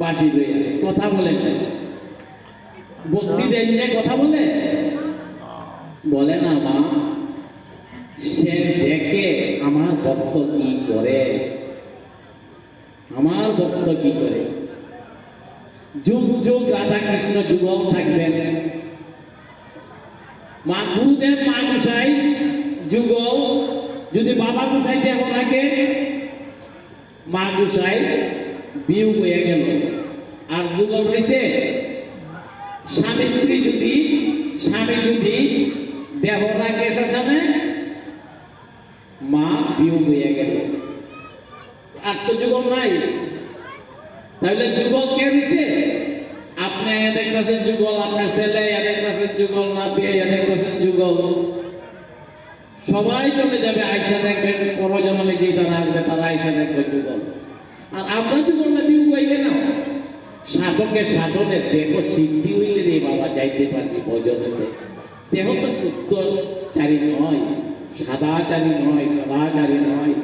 বাসি লইয়া কথা বলেন, ভক্তি দেন যে কথা বলে না মা। সে দেখে আমার ভক্ত কি করে, আমার ভক্ত কি করে। যুগ যুগ রাধা কৃষ্ণ যুগল থাকবেন। মা গুরুদেব, মা গোসাই যুগল। যদি বাবা গোসাই দেহ রাখে, মা গোসাই বিয়োগ হয়ে গেল, আর যুগল রয়েছে স্বামী স্ত্রী। যদি স্বামী যদি দেহ রাখে শ্মশানে, মা বিয়োগ হয়ে গেল, আর তো যুগল নাই। তাহলে যুগল কে দিছে? আপনি দেখতেছেন যুগল, আপনার ছেলে দেখতেছেন যুগল, নাতি দেখতেছেন যুগল। সবাই চলে যাবে, আয়সা দেখবেন পরজন্মে যে তারা আসবে, তারা আয়সা দেখবে যুগল। আর আমরা যুগল না বিয়োগ হয়ে গেল। সাধকের সাধনে দেহ সিদ্ধি হইলে রে বাবা যাইতে পারবি ভজনেতে। দেহ তো শুদ্ধ চারি নয়, সাদাচারী নয়, সদাচারী নয়।